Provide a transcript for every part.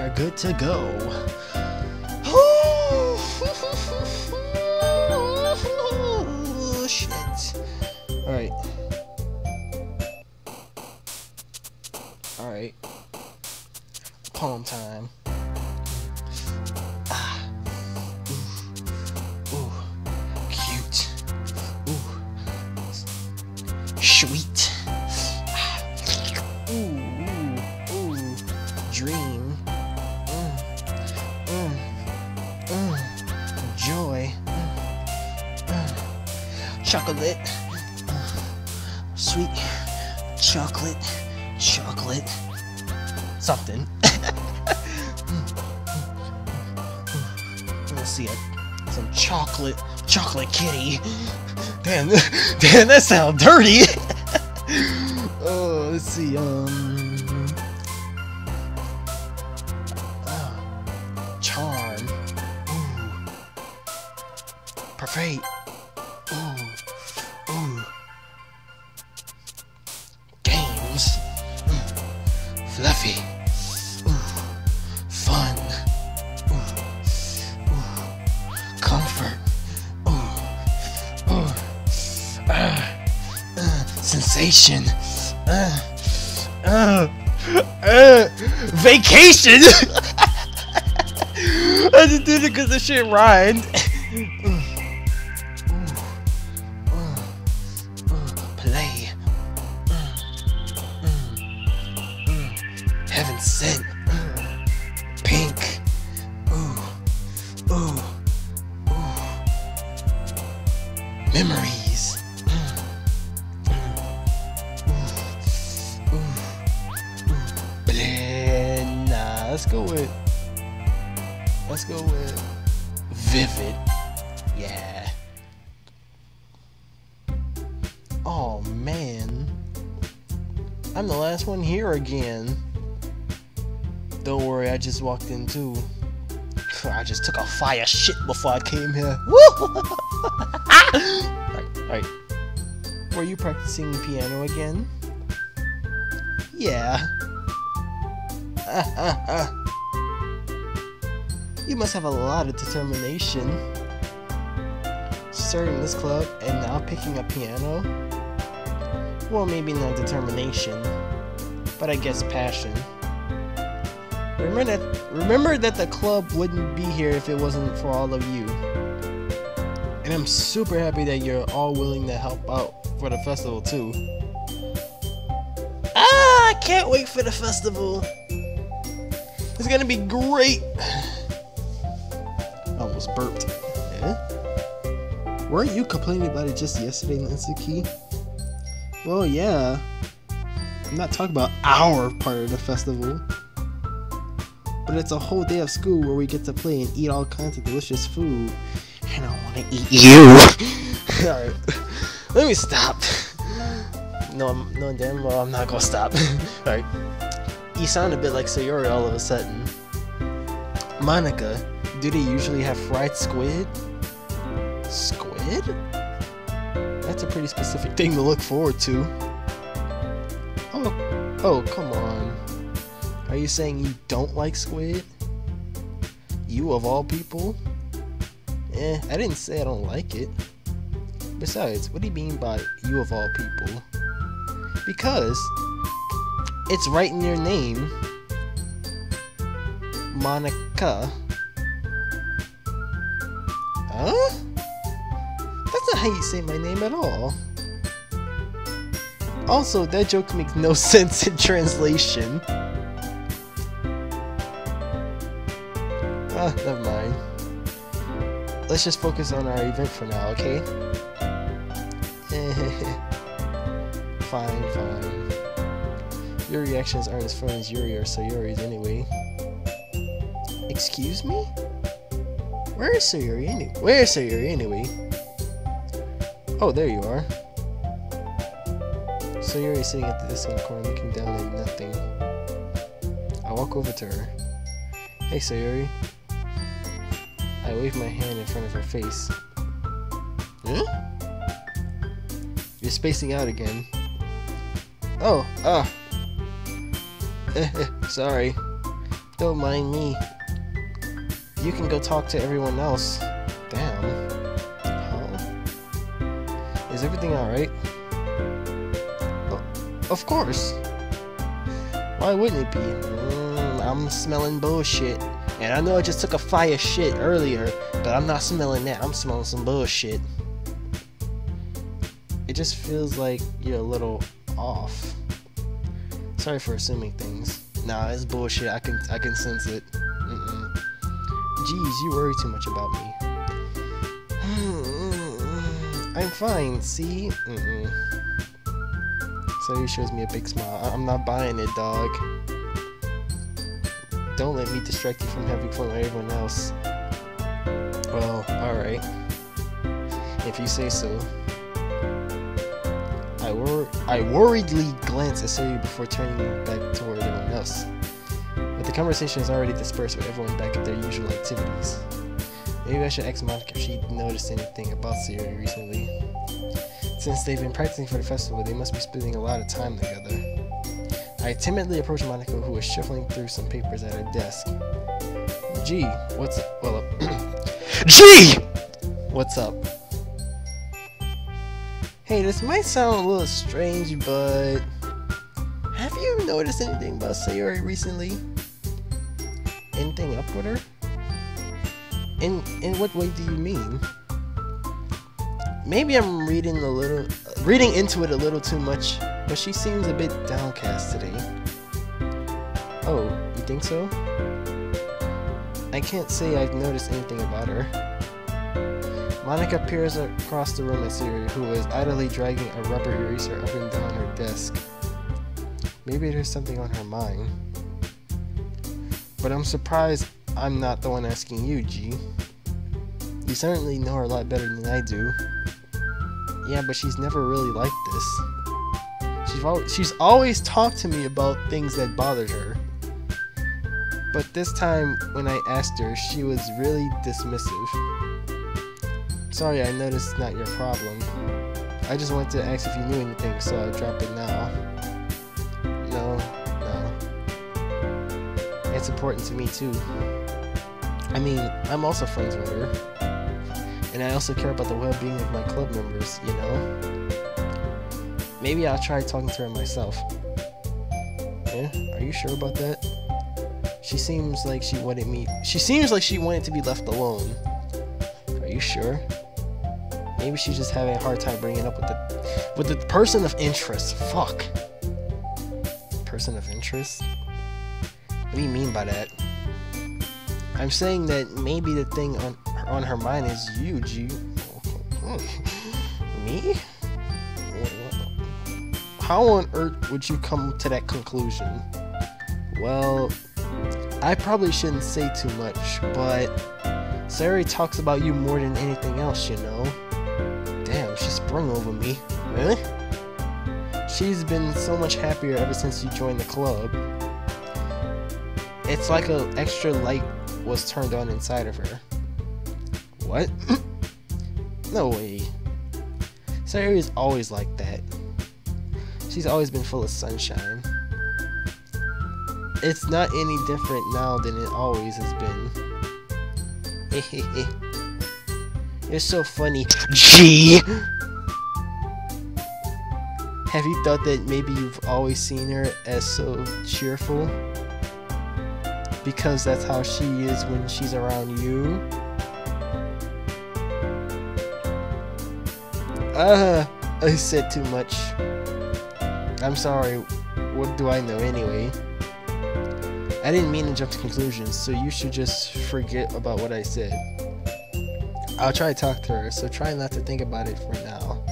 are good to go. Shit. Alright. Alright. Poem time. Ah. Ooh. Ooh. Cute. Ooh. Sweet. Ah. Ooh. Ooh. Ooh. Dream. Joy. Chocolate. Sweet. Chocolate. Chocolate. Something. Let's see it. Some chocolate kitty. Damn, that sounds dirty. Oh, let's see. Charm. Ooh. Perfect. Ooh. Ooh. Games. Fluffy. Ooh. Fun. Ooh. Ooh. Comfort. Ooh. Ooh. Sensation. Vacation. I just did it because the shit rhymed. Play. Heaven sent. Pink. Ooh. Ooh. Ooh. Memories. Nah, let's go with vivid. Yeah. Oh man, I'm the last one here again. Don't worry, I just walked in too. I just took a fire shit before I came here. Woo! Alright. Were you practicing piano again? Yeah. You must have a lot of determination. Starting this club and now picking up piano? Well, maybe not determination, but I guess passion. Remember that the club wouldn't be here if it wasn't for all of you. And I'm super happy that you're all willing to help out for the festival too. I can't wait for the festival. It's gonna be great. I almost burped. Weren't you complaining about it just yesterday, Natsuki? Well, yeah. I'm not talking about our part of the festival. But it's a whole day of school where we get to play and eat all kinds of delicious food. And I want to eat you. Alright. Let me stop. No, damn well, I'm not gonna stop. Alright. You sound a bit like Sayori all of a sudden. Monica, do they usually have fried squid? Squid? That's a pretty specific thing to look forward to. Oh, come on. Are you saying you don't like squid? You of all people? I didn't say I don't like it. Besides, what do you mean by you of all people? Because it's right in your name. Monica. Huh? That's not how you say my name at all. Also, that joke makes no sense in translation. Never mind. Let's just focus on our event for now, okay? Fine. Your reactions aren't as fun as Yuri or Sayori's anyway. Excuse me? Where is Sayori anyway? Oh, there you are. Sayori is sitting at the desk in the corner looking down at nothing. I walk over to her. Hey Sayori. I wave my hand in front of her face. Huh? You're spacing out again. Oh, sorry. Don't mind me. You can go talk to everyone else. Damn. How? Is everything alright? Oh, of course. Why wouldn't it be? I'm smelling bullshit. And I know I just took a fire shit earlier, but I'm not smelling that. I'm smelling some bullshit. It just feels like you're a little off. Sorry for assuming things. Nah, it's bullshit. I can sense it. Jeez, you worry too much about me. I'm fine, see? So he shows me a big smile. I'm not buying it, dog. Don't let me distract you from having fun with everyone else. Well, alright. If you say so. I worriedly glance at Sayuri before turning back toward everyone else. But the conversation is already dispersed with everyone back at their usual activities. Maybe I should ask Monica if she noticed anything about Sayuri recently. Since they've been practicing for the festival, they must be spending a lot of time together. I timidly approached Monica, who was shuffling through some papers at her desk. Gee, what's up? Well, Gee! What's up? Hey, this might sound a little strange, but have you noticed anything about Sayuri recently? Anything up with her? In what way do you mean? Maybe I'm reading into it a little too much, but she seems a bit downcast today. Oh, you think so? I can't say I've noticed anything about her. Monica peers across the room at Sayuri, who is idly dragging a rubber eraser up and down her desk. Maybe there's something on her mind. But I'm surprised I'm not the one asking you, G. You certainly know her a lot better than I do. Yeah, but she's never really like this. She's always talked to me about things that bothered her. But this time, when I asked her, she was really dismissive. Sorry, I noticed it's not your problem. I just wanted to ask if you knew anything, so I dropped it now. No. It's important to me too. I mean, I'm also friends with her. And I also care about the well-being of my club members, you know? Maybe I'll try talking to her myself. Yeah? Are you sure about that? She seems like she wanted to be left alone. Are you sure? Maybe she's just having a hard time bringing it up with the person of interest. Fuck. Person of interest? What do you mean by that? I'm saying that maybe the thing on her mind is you, G. Me? How on earth would you come to that conclusion? Well, I probably shouldn't say too much, but Sayuri talks about you more than anything else, you know? Damn, she sprung over me. Really? She's been so much happier ever since you joined the club. It's like an extra light was turned on inside of her. What? No way. Sayuri is always like that. She's always been full of sunshine. It's not any different now than it always has been. You're so funny. Gee! Have you thought that maybe you've always seen her as so cheerful? Because that's how she is when she's around you? I said too much. I'm sorry. What do I know anyway? I didn't mean to jump to conclusions, so you should just forget about what I said. I'll try to talk to her, so try not to think about it for now.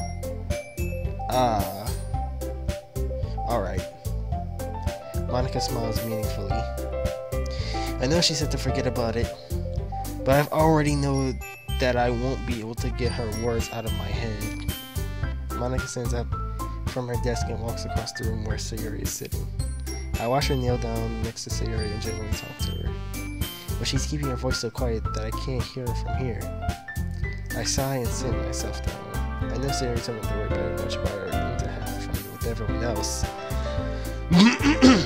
Alright. Monica smiles meaningfully. I know she said to forget about it, but I've already know that I won't be able to get her words out of my head. Monica stands up from her desk and walks across the room where Sayuri is sitting. I watch her kneel down next to Sayuri and gently talk to her, but she's keeping her voice so quiet that I can't hear her from here. I sigh and sit myself down. I know Sayuri told me to worry very much about her than to have fun with everyone else.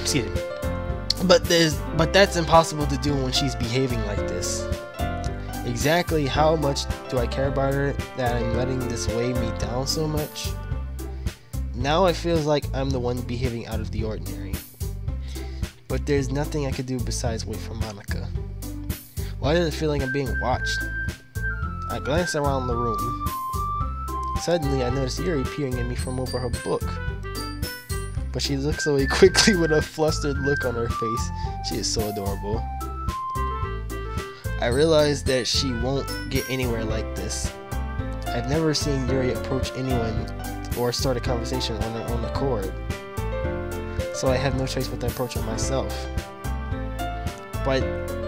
Excuse me. But that's impossible to do when she's behaving like this. Exactly how much do I care about her that I'm letting this weigh me down so much? Now it feels like I'm the one behaving out of the ordinary. But there's nothing I could do besides wait for Monica. Why does it feel like I'm being watched? I glance around the room. Suddenly I notice Yuri peering at me from over her book. But she looks away quickly with a flustered look on her face. She is so adorable. I realize that she won't get anywhere like this. I've never seen Yuri approach anyone or start a conversation on her own accord. So I have no choice but to approach her myself. But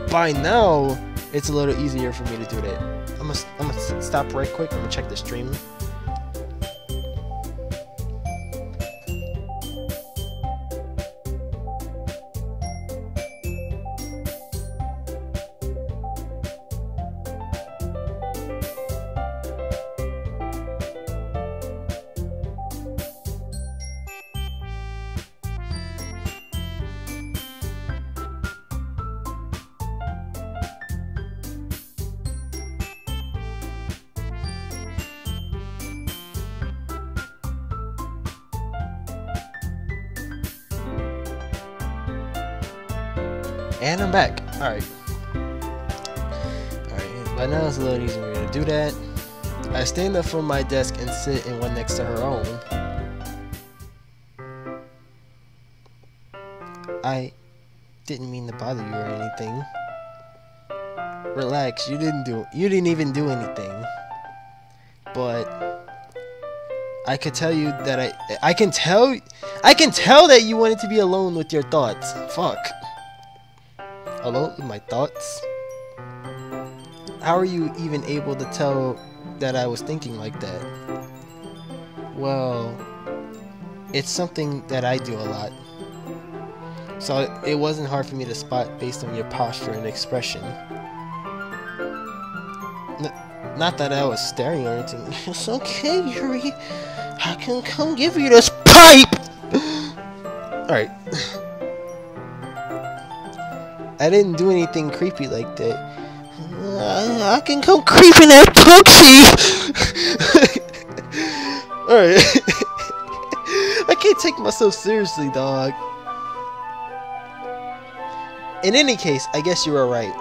by now, it's a little easier for me to do that. I'm gonna stop right quick. I'm gonna check the stream. And I'm back. Alright. By now it's a little easier for me to do that. I stand up from my desk and sit in one next to her own. I didn't mean to bother you or anything. Relax, you didn't even do anything. But I could tell you that I can tell that you wanted to be alone with your thoughts. Fuck. Alone with my thoughts? How are you even able to tell that I was thinking like that? Well, it's something that I do a lot. So it wasn't hard for me to spot based on your posture and expression. Not that I was staring or anything. It's okay, Yuri. I can come give you this pipe! Alright. I didn't do anything creepy like that. I can come creeping that Doki! Alright. I can't take myself seriously, dog. In any case, I guess you were right.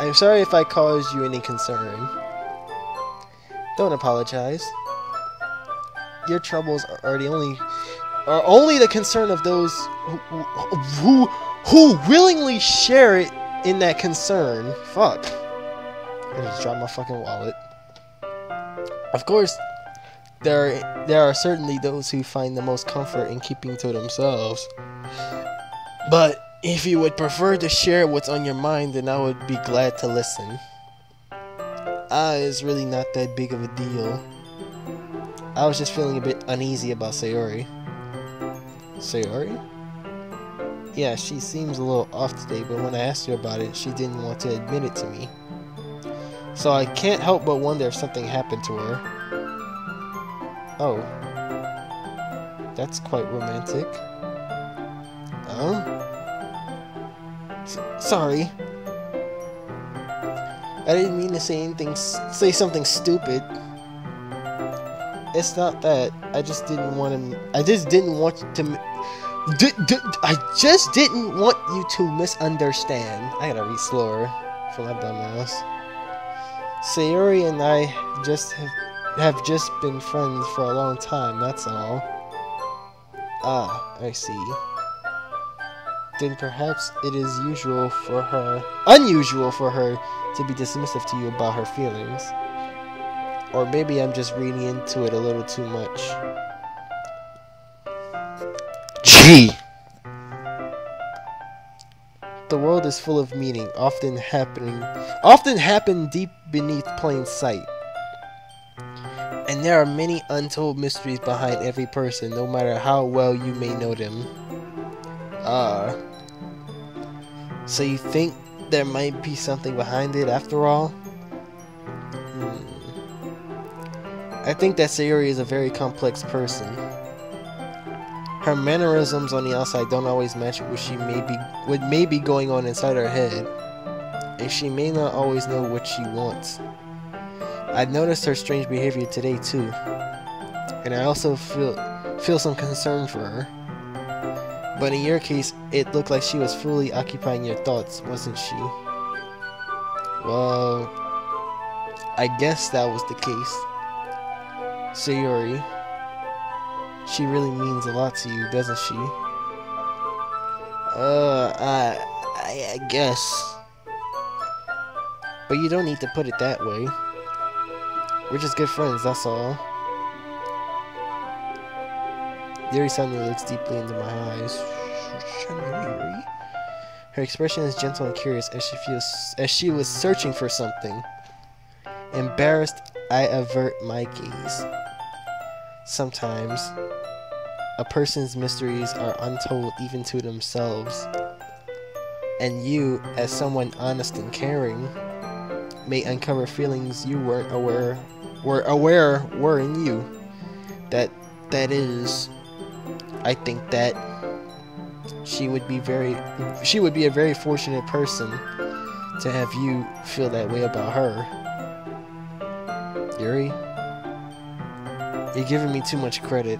I'm sorry if I caused you any concern. Don't apologize. Your troubles are only the concern of those who willingly share it in that concern. Fuck. I just dropped my fucking wallet. Of course, there are certainly those who find the most comfort in keeping to themselves. But if you would prefer to share what's on your mind, then I would be glad to listen. It's really not that big of a deal. I was just feeling a bit uneasy about Sayori. Sayori? Yeah, she seems a little off today, but when I asked her about it, she didn't want to admit it to me. So I can't help but wonder if something happened to her. Oh. That's quite romantic. Sorry. I didn't mean to say something stupid. It's not that. I just didn't want you to misunderstand. I gotta read slower for my dumbass. Sayori and I have just been friends for a long time, that's all. Ah, I see. Then perhaps it is unusual for her to be dismissive to you about her feelings. Or maybe I'm just reading into it a little too much. Gee! The world is full of meaning, often happen deep beneath plain sight. And there are many untold mysteries behind every person, no matter how well you may know them. So you think there might be something behind it after all? I think that Sayori is a very complex person. Her mannerisms on the outside don't always match what may be going on inside her head, and she may not always know what she wants. I noticed her strange behavior today too, and I also feel some concern for her. But in your case, it looked like she was fully occupying your thoughts, wasn't she? Well, I guess that was the case. Sayori, she really means a lot to you, doesn't she? I guess. But you don't need to put it that way. We're just good friends, that's all. Yuri suddenly looks deeply into my eyes. Her expression is gentle and curious as she was searching for something. Embarrassed, I avert my gaze. Sometimes, a person's mysteries are untold even to themselves. And you, as someone honest and caring, may uncover feelings you weren't aware were in you. That is, I think that she would be a very fortunate person to have you feel that way about her. Yuri, you're giving me too much credit.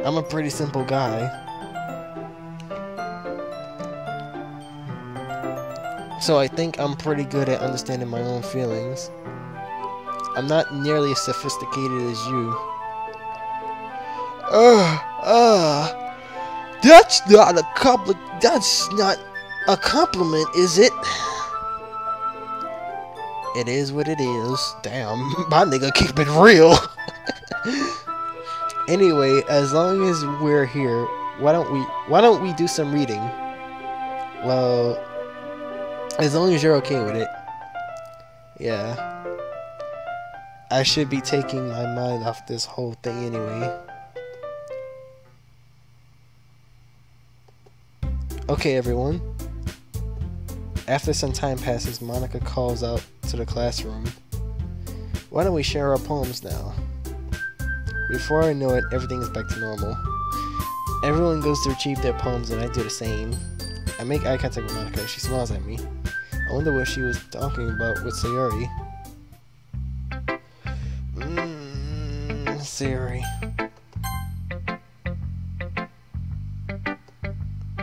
I'm a pretty simple guy. So I think I'm pretty good at understanding my own feelings. I'm not nearly as sophisticated as you. That's not a compliment, is it? It is what it is. Damn, my nigga keep it real. Anyway, as long as we're here, why don't we do some reading? Well, as long as you're okay with it. Yeah. I should be taking my mind off this whole thing anyway. Okay, everyone. After some time passes, Monica calls out to the classroom. Why don't we share our poems now? Before I know it, everything is back to normal. Everyone goes to retrieve their poems and I do the same. I make eye contact with Monica. She smiles at me. I wonder what she was talking about with Sayori. Sayori.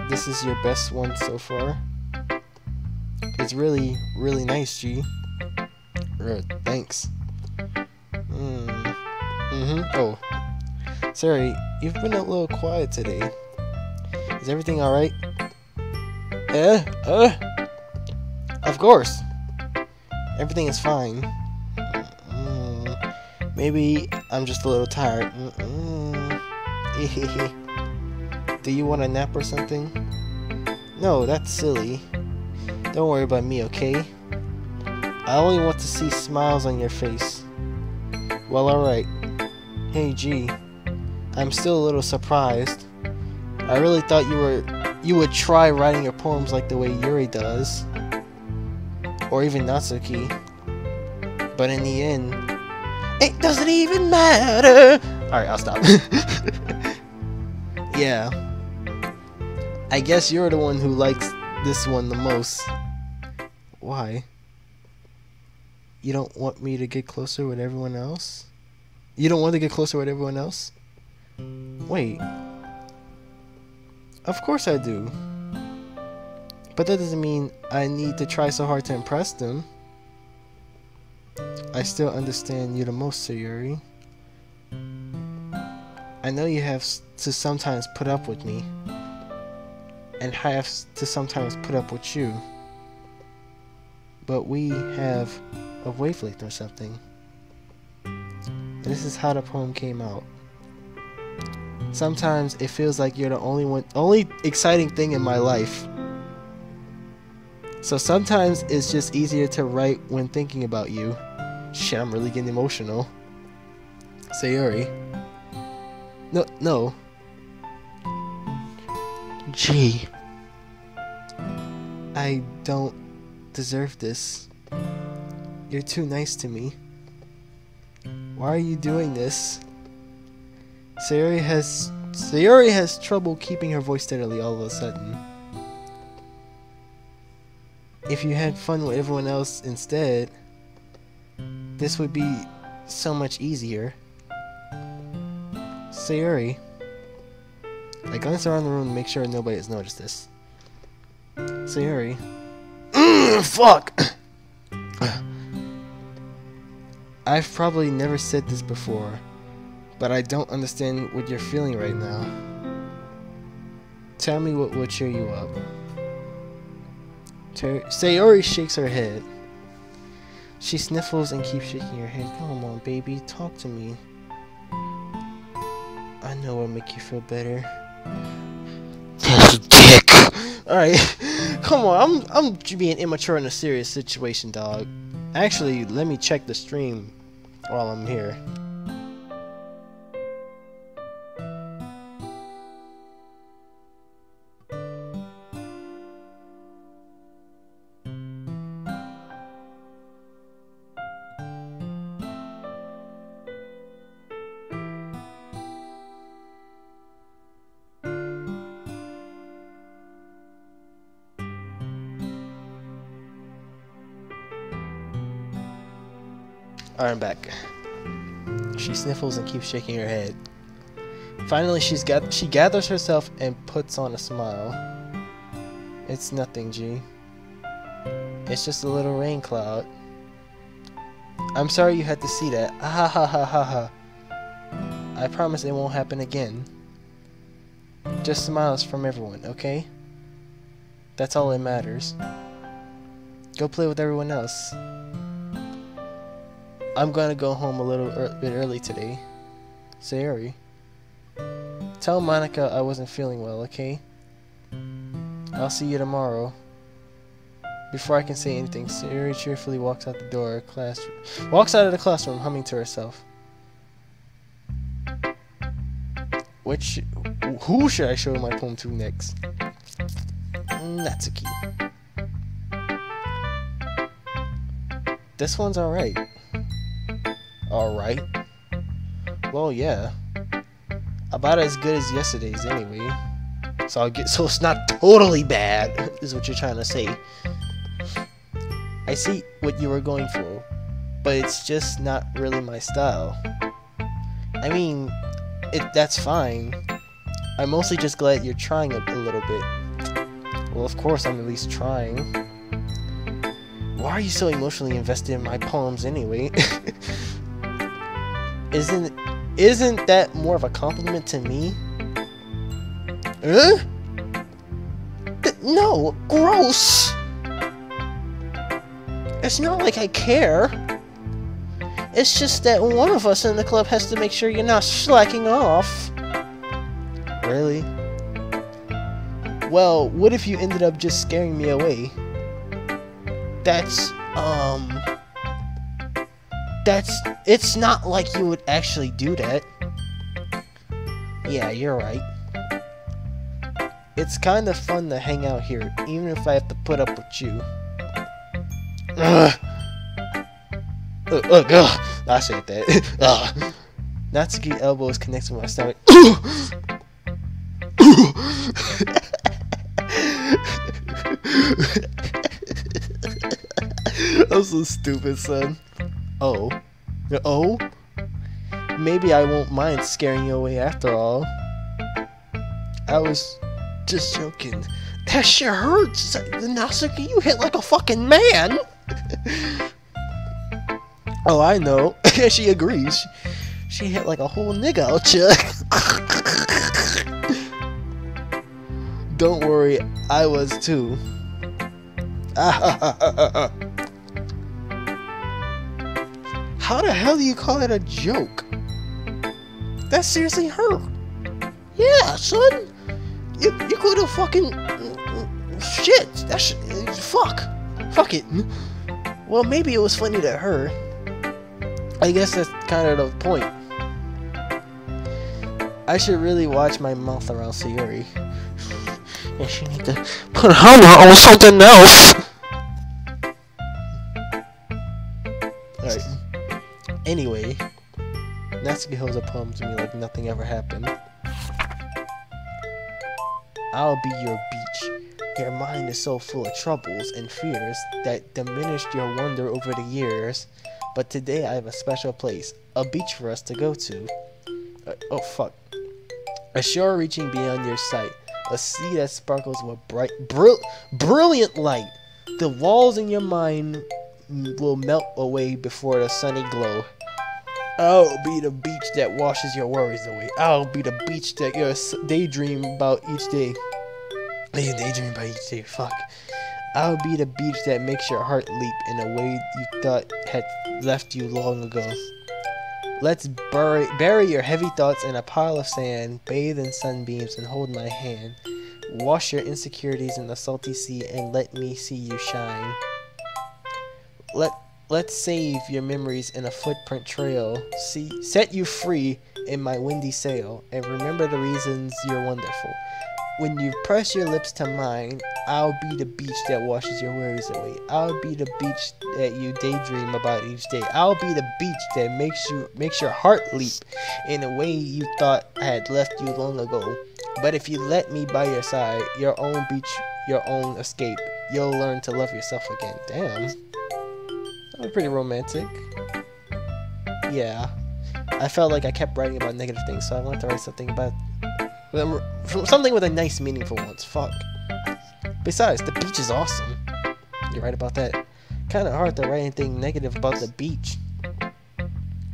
This is your best one so far. It's really, really nice, G. Thanks. Oh. Sorry, you've been a little quiet today. Is everything alright? Of course. Everything is fine. Maybe I'm just a little tired. Do you want a nap or something? No, that's silly. Don't worry about me, okay? I only want to see smiles on your face. Well, alright. Hey, G. I'm still a little surprised. I really thought you would try writing your poems like the way Yuri does. Or even Natsuki. But in the end, it doesn't even matter! Alright, I'll stop. Yeah. I guess you're the one who likes this one the most. Why? You don't want me to get closer with everyone else? You don't want to get closer with everyone else? Wait. Of course I do. But that doesn't mean I need to try so hard to impress them. I still understand you the most, Sayori. I know you have to sometimes put up with me. And have to sometimes put up with you. But we have a wavelength or something. And this is how the poem came out. Sometimes it feels like you're the only exciting thing in my life. So sometimes it's just easier to write when thinking about you. Shit, I'm really getting emotional. Sayori. No. Gee. I don't deserve this. You're too nice to me. Why are you doing this? Sayori has Sayori has trouble keeping her voice steadily all of a sudden. If you had fun with everyone else instead, this would be so much easier. Sayori. I glance around the room to make sure nobody has noticed this. Sayori. Fuck! I've probably never said this before, but I don't understand what you're feeling right now. Tell me what will cheer you up. Sayori shakes her head. She sniffles and keeps shaking her head. Come on, baby, talk to me. I know what'll make you feel better. That's a dick. Alright, come on, I'm being immature in a serious situation, dog. Actually, let me check the stream while I'm here. Alright, I'm back. She sniffles and keeps shaking her head. Finally, she gathers herself and puts on a smile. It's nothing, G. It's just a little rain cloud. I'm sorry you had to see that. Ah ha ha ha ha. I promise it won't happen again. Just smiles from everyone, okay? That's all that matters. Go play with everyone else. I'm gonna go home a little bit early today. Sayori. Tell Monica I wasn't feeling well, okay? I'll see you tomorrow. Before I can say anything, Sayori cheerfully walks out the door. Walks out of the classroom, humming to herself. Who should I show my poem to next? Natsuki. This one's alright. Alright? Well, yeah. About as good as yesterday's anyway. So it's not totally bad, is what you're trying to say. I see what you were going for, but it's just not really my style. I mean, that's fine. I'm mostly just glad you're trying a little bit. Well, of course I'm at least trying. Why are you so emotionally invested in my poems anyway? Isn't that more of a compliment to me? Huh? No, gross! It's not like I care. It's just that one of us in the club has to make sure you're not slacking off. Really? Well, what if you ended up just scaring me away? It's not like you would actually do that. Yeah, you're right. It's kind of fun to hang out here, even if I have to put up with you. I said that. Natsuki elbows connects with my stomach. I'm so stupid, son. Oh? Maybe I won't mind scaring you away after all. I was just joking. That shit hurts! Natsuki, you hit like a fucking man! Oh, I know. She agrees. She hit like a whole nigga out ya. Don't worry, I was too. How the hell do you call it a joke? That seriously hurt. Yeah, son. You could have fucking shit. That shit. Fuck it. Well, maybe it was funny to her. I guess that's kind of the point. I should really watch my mouth around Sayori. And she need to put her on something else. Alright. Anyway, Natsuki holds a poem to me like nothing ever happened. I'll be your beach. Your mind is so full of troubles and fears that diminished your wonder over the years. But today I have a special place, a beach for us to go to. Oh fuck. A shore reaching beyond your sight. A sea that sparkles with brilliant light. The walls in your mind will melt away before the sunny glow. I'll be the beach that washes your worries away. I'll be the beach that you daydream about each day. You daydream about each day, fuck. I'll be the beach that makes your heart leap in a way you thought had left you long ago. Let's bury your heavy thoughts in a pile of sand, bathe in sunbeams and hold my hand. Wash your insecurities in the salty sea and let me see you shine. Let's save your memories in a footprint trail. Set you free in my windy sail, and remember the reasons you're wonderful. When you press your lips to mine, I'll be the beach that washes your worries away. I'll be the beach that you daydream about each day. I'll be the beach that makes your heart leap in a way you thought had left you long ago. But if you let me by your side, your own beach, your own escape, you'll learn to love yourself again. Damn. That was pretty romantic. Yeah. I felt like I kept writing about negative things, so I wanted to write something about something with a nice, meaningful ones. Fuck. Besides, the beach is awesome. You're right about that. Kind of hard to write anything negative about the beach.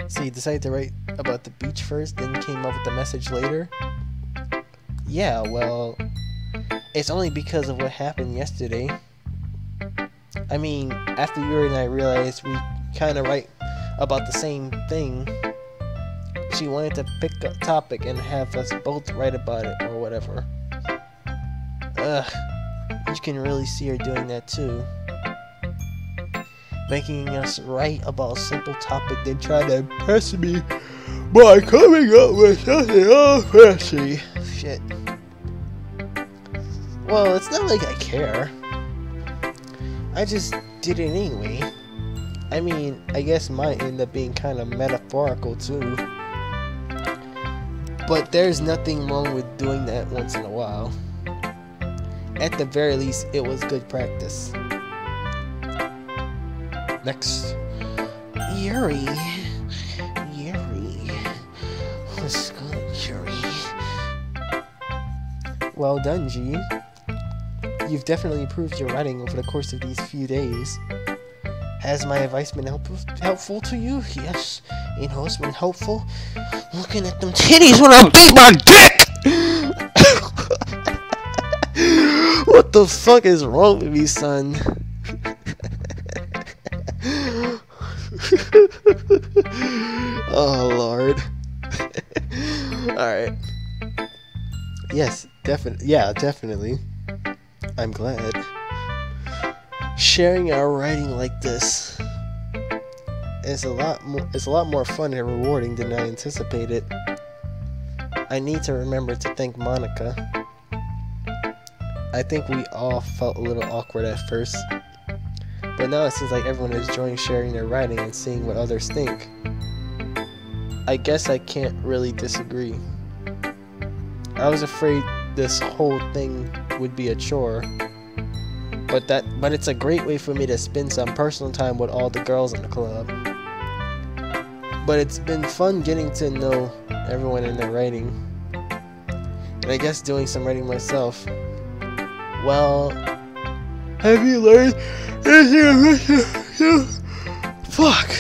So you decided to write about the beach first, then came up with the message later? Yeah, well, it's only because of what happened yesterday. I mean, after Yuri and I realized we kind of write about the same thing, she wanted to pick a topic and have us both write about it or whatever. Ugh, you can really see her doing that too. Making us write about a simple topic, then try to impress me by coming up with something all fancy. Shit. Well, it's not like I care. I just did it anyway. I mean, I guess mine ended up being kind of metaphorical too. But there's nothing wrong with doing that once in a while. At the very least, it was good practice. Next. Yuri. What's good, Yuri? Well done, G. You've definitely improved your writing over the course of these few days. Has my advice been helpful to you? Yes. You know, it's been helpful. Looking at them titties when I beat my dick! What the fuck is wrong with me, son? Oh, Lord. Alright. Yes, definitely. I'm glad. Sharing our writing like this is a lot more fun and rewarding than I anticipated. I need to remember to thank Monica. I think we all felt a little awkward at first, but now it seems like everyone is enjoying sharing their writing and seeing what others think. I guess I can't really disagree. I was afraid this whole thing would be a chore, but it's a great way for me to spend some personal time with all the girls in the club. But it's been fun getting to know everyone in their writing, and I guess doing some writing myself. Well, have you learned anything about yourself? Fuck!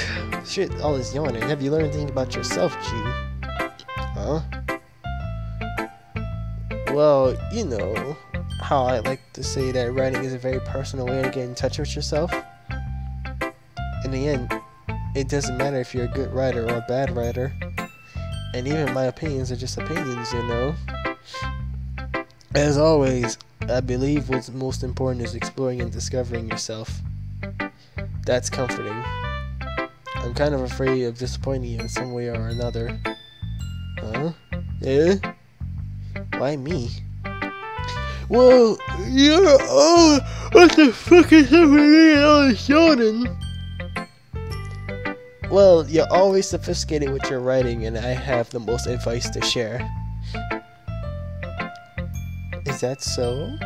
Shit, all this yawning. Have you learned anything about yourself, G? Huh? Well, you know how I like to say that writing is a very personal way to get in touch with yourself. In the end, it doesn't matter if you're a good writer or a bad writer. And even my opinions are just opinions, you know. As always, I believe what's most important is exploring and discovering yourself. That's comforting. I'm kind of afraid of disappointing you in some way or another. Huh? Yeah? Why me? Well, you're all... What the fuck is happening all this yawning? Well, you're always sophisticated with your writing, and I have the most advice to share. Is that so?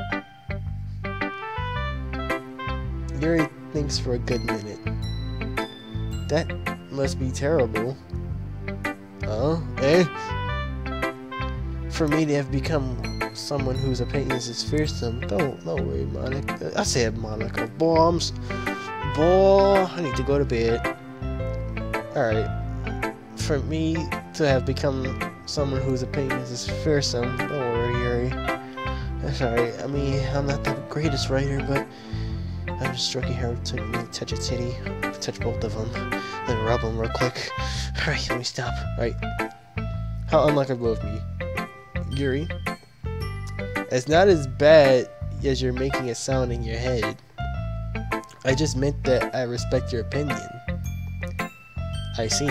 Yuri thinks for a good minute. That must be terrible. Oh, eh? For me to have become someone whose opinions is fearsome. Don't worry, Monica. I said Monica. Boy, I need to go to bed. Alright. For me to have become someone whose opinions is fearsome. Don't worry, Yuri. That's alright. I mean, I'm not the greatest writer, but I'm just stroking her to touch a titty. Touch both of them. Then rub them real quick. Alright, let me stop. Alright. How unlikable of me. Yuri. It's not as bad as you're making it sound in your head. I just meant that I respect your opinion. I see.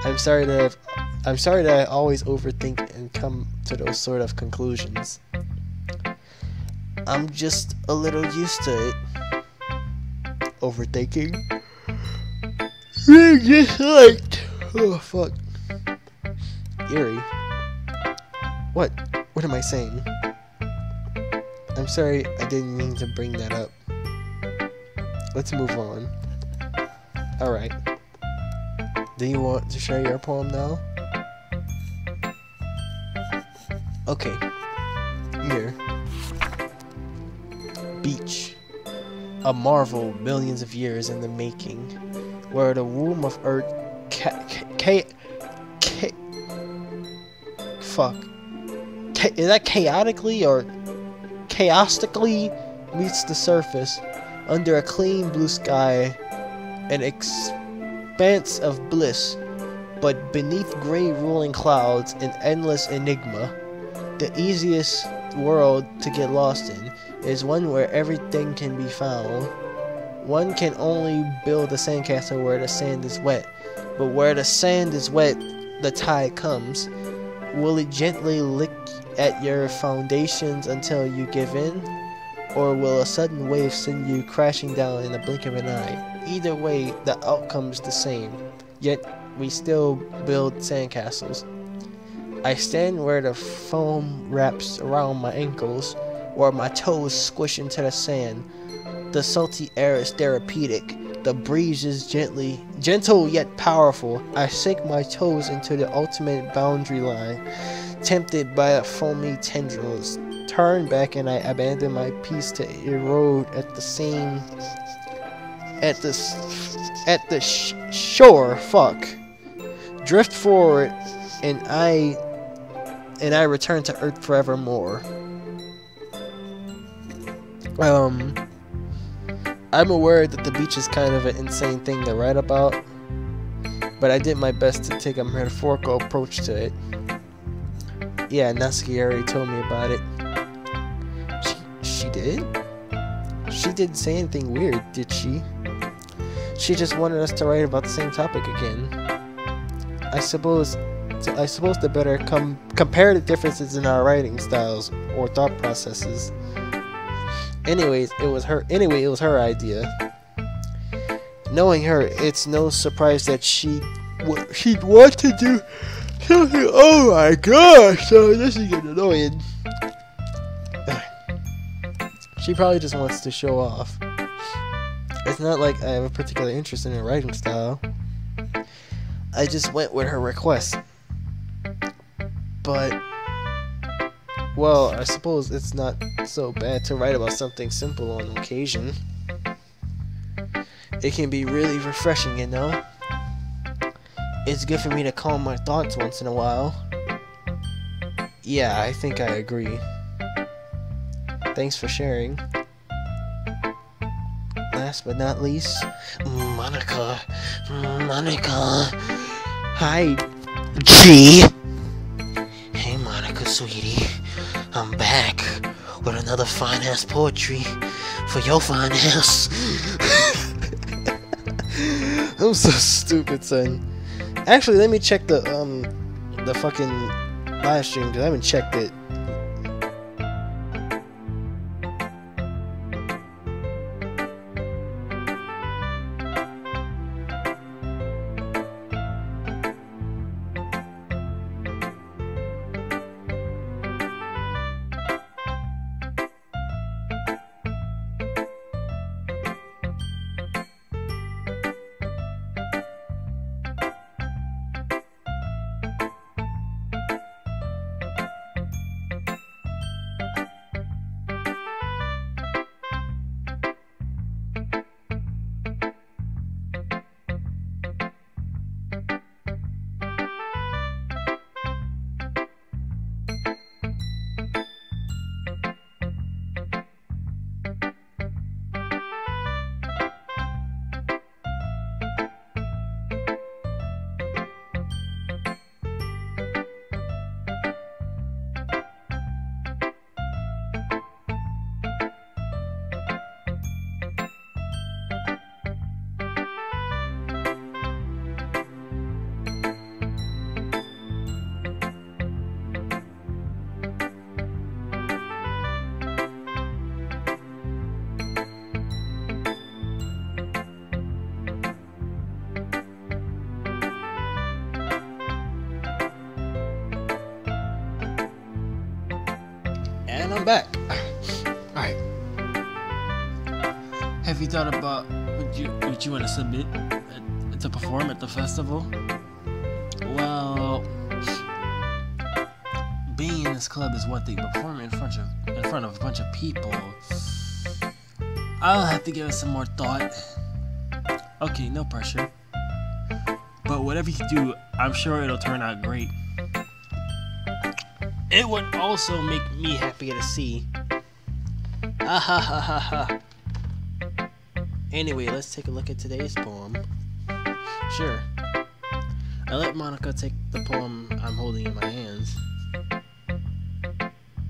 I'm sorry that I always overthink and come to those sort of conclusions. I'm just a little used to it. Overthinking. Just like, oh fuck. Yuri. What? What am I saying? I'm sorry, I didn't mean to bring that up. Let's move on. Alright. Do you want to share your poem now? Okay. Here. Beach. A marvel billions of years in the making, where the womb of Earth is that chaotically or chaotically meets the surface under a clean blue sky, an expanse of bliss, but beneath gray rolling clouds, an endless enigma. The easiest world to get lost in is one where everything can be found. One can only build a sandcastle where the sand is wet, but where the sand is wet, the tide comes. Will it gently lick at your foundations until you give in? Or will a sudden wave send you crashing down in the blink of an eye? Either way, the outcome's the same, yet we still build sandcastles. I stand where the foam wraps around my ankles, where my toes squish into the sand. The salty air is therapeutic. The breeze is gentle yet powerful. I sink my toes into the ultimate boundary line, tempted by a foamy tendrils. Turn back and I abandon my peace to erode at the shore. Fuck. Drift forward, and I return to Earth forevermore. I'm aware that the beach is kind of an insane thing to write about, but I did my best to take a metaphorical approach to it. Yeah, Natsuki already told me about it. She did? She didn't say anything weird, did she? She just wanted us to write about the same topic again. I suppose to better compare the differences in our writing styles or thought processes. Anyway, it was her idea. Knowing her, it's no surprise that she'd want to do something. Oh my gosh, so this is getting annoying. She probably just wants to show off. It's not like I have a particular interest in her writing style. I just went with her request. But, well, I suppose it's not so bad to write about something simple on occasion. It can be really refreshing, you know? It's good for me to calm my thoughts once in a while. Yeah, I think I agree. Thanks for sharing. Last but not least, Monica. Hi, G. Hey, Monica, sweetie. I'm back with another fine-ass poetry for your fine ass. I'm so stupid, son. Actually, let me check the fucking live stream, because I haven't checked it. I'm back. Alright. Have you thought about what you want to submit to perform at the festival? Well, being in this club is one thing, but performing in front of a bunch of people, I'll have to give it some more thought. Okay, no pressure. But whatever you do, I'm sure it'll turn out great. It would also make me happier to see. Ah ha ha ha ha. Anyway, let's take a look at today's poem. Sure. I let Monica take the poem I'm holding in my hands.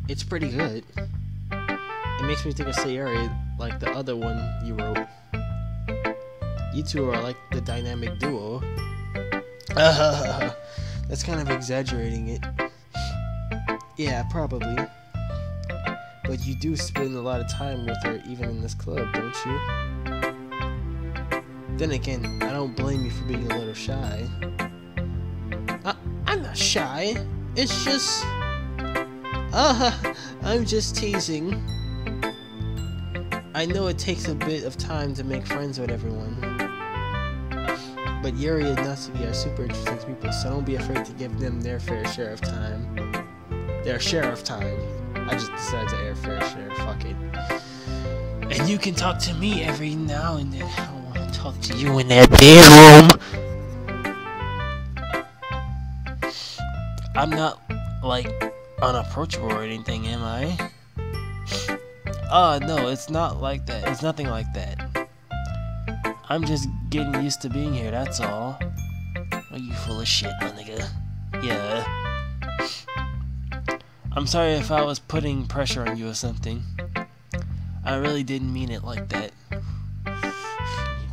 It's pretty good. It makes me think of Sayori, like the other one you wrote. You two are like the dynamic duo. That's kind of exaggerating it. Yeah, probably. But you do spend a lot of time with her even in this club, don't you? Then again, I don't blame you for being a little shy. I'm not shy. It's just... I'm just teasing. I know it takes a bit of time to make friends with everyone. But Yuri and Natsuki are super interesting people, so don't be afraid to give them their fair share of time. Their share of time. I just decided to air fair share, fuck it. And you can talk to me every now and then. I don't want to talk to you in that bedroom. I'm not, like, unapproachable or anything, am I? No, it's not like that. It's nothing like that. I'm just getting used to being here, that's all. Are you full of shit, my nigga? Yeah. I'm sorry if I was putting pressure on you or something. I really didn't mean it like that. You're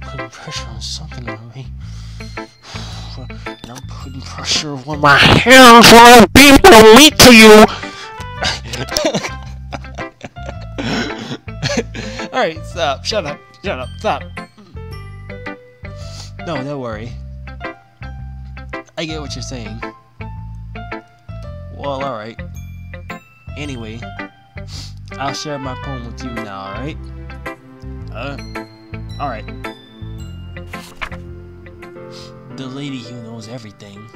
putting pressure on something on me. And I'm putting pressure on my hands while I'm being weak to you! Alright, stop. Shut up. Shut up. Stop. No, don't worry. I get what you're saying. Well, alright. Anyway, I'll share my poem with you now, alright? Alright. The Lady Who Knows Everything.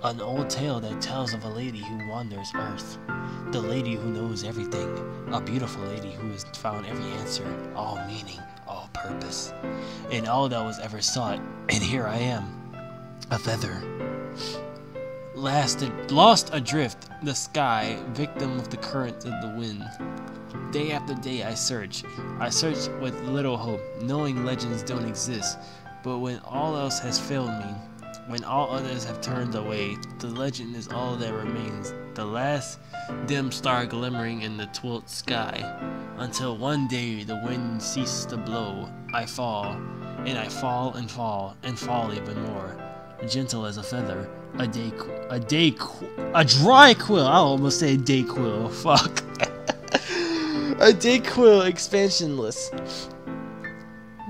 An old tale that tells of a lady who wanders Earth. The lady who knows everything. A beautiful lady who has found every answer, all meaning, all purpose, and all that was ever sought. And here I am, a feather. Lost adrift the sky, victim of the currents of the wind. Day after day I search with little hope, knowing legends don't exist. But when all else has failed me, when all others have turned away, the legend is all that remains, the last dim star glimmering in the twilight sky. Until one day the wind ceases to blow, I fall, and I fall and fall, and fall even more, gentle as a feather. A dry quill. I almost say day quill. Fuck. A day quill expansionless.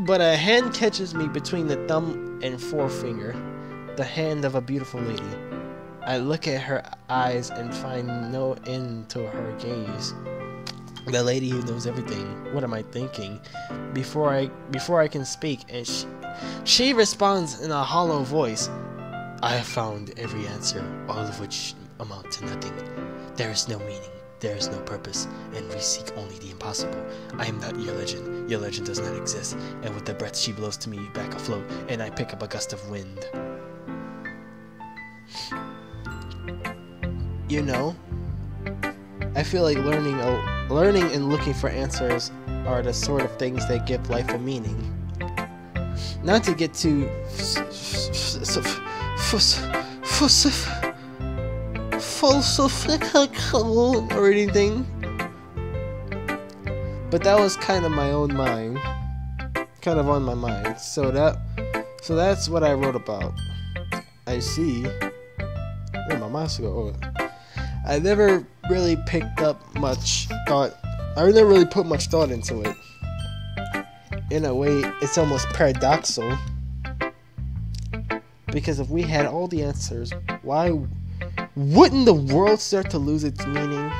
But a hand catches me between the thumb and forefinger. The hand of a beautiful lady. I look at her eyes and find no end to her gaze. The lady who knows everything. What am I thinking? Before I can speak, and she responds in a hollow voice. I have found every answer, all of which amount to nothing. There is no meaning, there is no purpose, and we seek only the impossible. I am not your legend does not exist. And with the breath she blows to me back afloat, and I pick up a gust of wind. You know, I feel like learning and looking for answers are the sort of things that give life a meaning. Not to get too philosophical or anything, but that was kind of my own mind, kind of on my mind. So that's what I wrote about. I see. Where my mouse go? Oh. I never really picked up much thought. I never really put much thought into it. In a way, it's almost paradoxical. Because if we had all the answers, why wouldn't the world start to lose its meaning?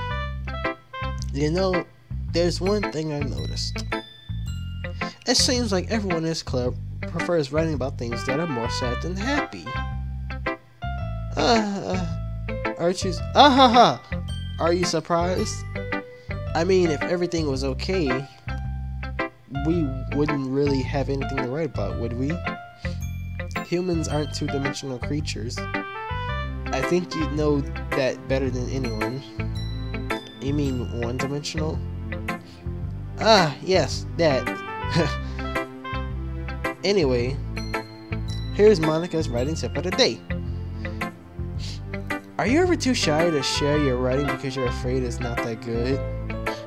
You know, there's one thing I noticed. It seems like everyone in this club prefers writing about things that are more sad than happy. Are you surprised? I mean, if everything was okay, we wouldn't really have anything to write about, would we? Humans aren't two-dimensional creatures. I think you'd know that better than anyone. You mean one-dimensional? Yes, that. Anyway, here's Monica's writing tip of the day. Are you ever too shy to share your writing because you're afraid it's not that good?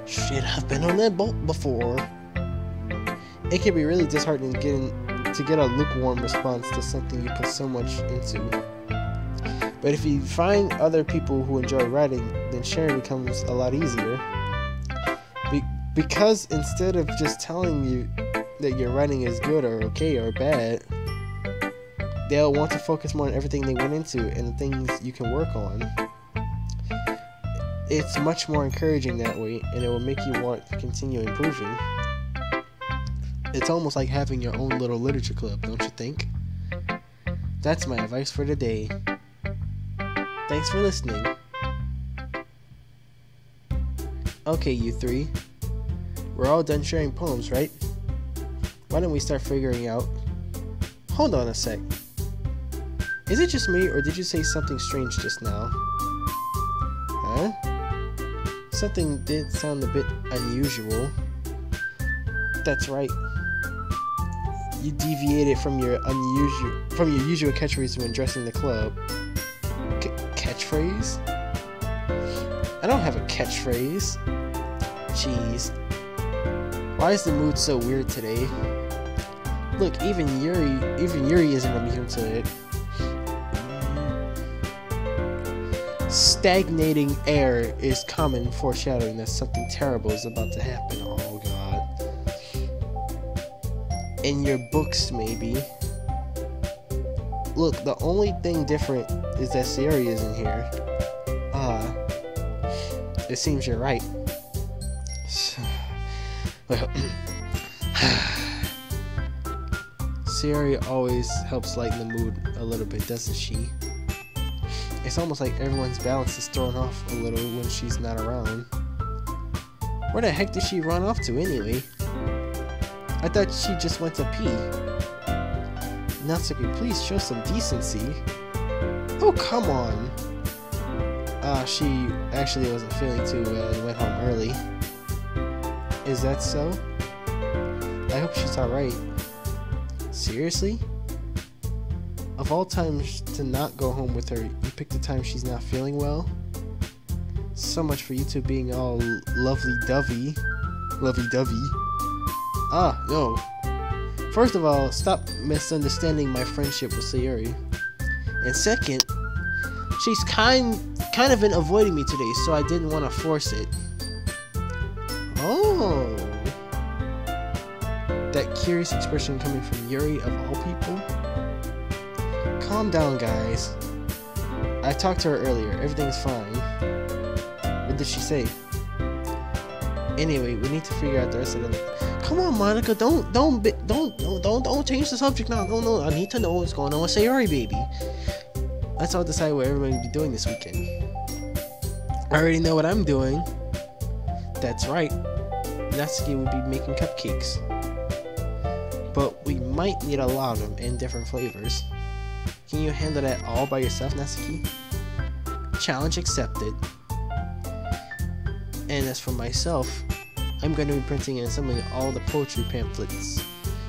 Shit, I've been on that boat before. It can be really disheartening to get a lukewarm response to something you put so much into. But if you find other people who enjoy writing, then sharing becomes a lot easier. Because instead of just telling you that your writing is good or okay or bad, they'll want to focus more on everything they went into and the things you can work on. It's much more encouraging that way, and it will make you want to continue improving. It's almost like having your own little literature club, don't you think? That's my advice for today. Thanks for listening. Okay, you three. We're all done sharing poems, right? Why don't we start figuring out... Hold on a sec. Is it just me, or did you say something strange just now? Huh? Something did sound a bit unusual. That's right. You deviated from your usual catchphrase when addressing the club. Catchphrase? I don't have a catchphrase. Jeez. Why is the mood so weird today? Look, even Yuri isn't immune to it. Stagnating air is common foreshadowing that something terrible is about to happen. Oh god. In your books, maybe. Look, the only thing different is that Sayori isn't here. It seems you're right. Well, Sayori always helps lighten the mood a little bit, doesn't she? It's almost like everyone's balance is thrown off a little when she's not around. Where the heck did she run off to anyway? I thought she just went to pee. Natsuki, please show some decency. Oh, come on. She actually wasn't feeling too well and went home early. Is that so? I hope she's alright. Seriously? Of all times to not go home with her, you picked the time she's not feeling well? So much for you two being all lovey-dovey. Lovey-dovey. No. First of all, stop misunderstanding my friendship with Sayori. And second, she's kind of been avoiding me today, so I didn't want to force it. Oh. That curious expression coming from Yuri of all people? Calm down, guys. I talked to her earlier. Everything's fine. What did she say? Anyway, we need to figure out the rest of them. Come on, Monica. Don't change the subject now. No. I need to know what's going on with Sayori, baby. Let's all decide what everybody will be doing this weekend. I already know what I'm doing. That's right. Natsuki will be making cupcakes. But we might need a lot of them in different flavors. Can you handle that all by yourself, Natsuki? Challenge accepted. And as for myself, I'm going to be printing and assembling all the poetry pamphlets.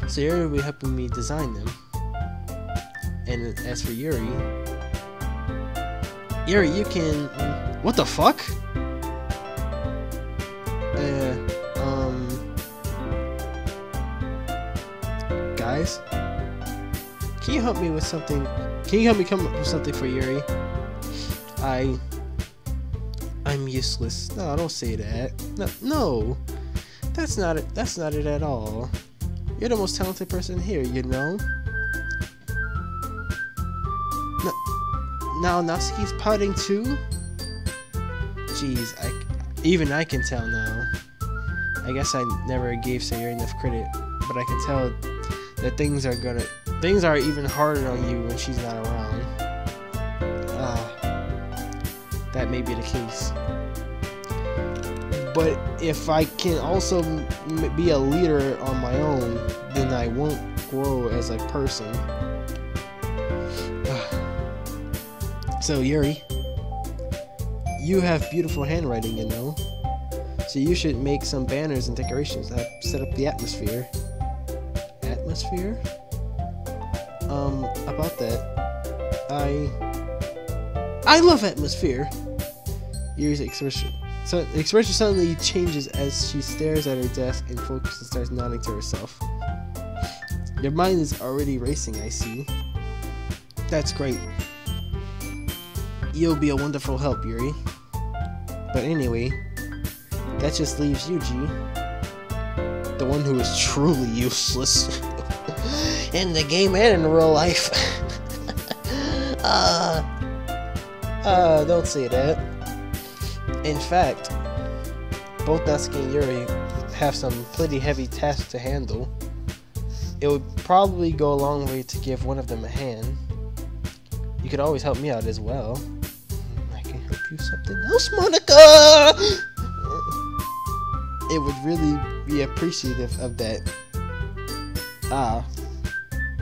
So Yuri will be helping me design them. And as for Yuri, you can... What the fuck? Guys? Can you help me with something? Can you help me come up with something for Yuri? I'm useless. No, don't say that. No. That's not it. That's not it at all. You're the most talented person here, you know? Now Natsuki's pouting too? Jeez, Even I can tell now. I guess I never gave Sayuri enough credit, but I can tell that things are even harder on you when she's not around. That may be the case. But if I can also be a leader on my own, then I won't grow as a person. So Yuri, you have beautiful handwriting, you know. So you should make some banners and decorations that set up the atmosphere. Atmosphere? About that, I love atmosphere. Yuri's expression suddenly changes as she stares at her desk and focuses and starts nodding to herself. Your mind is already racing, I see. That's great. You'll be a wonderful help, Yuri. But anyway, that just leaves you, G. The one who is truly useless. In the game and in real life. Don't say that. In fact, both Natsuki and Yuri have some pretty heavy tasks to handle. It would probably go a long way to give one of them a hand. You could always help me out as well. I can help you something else, Monica! It would really be appreciative of that.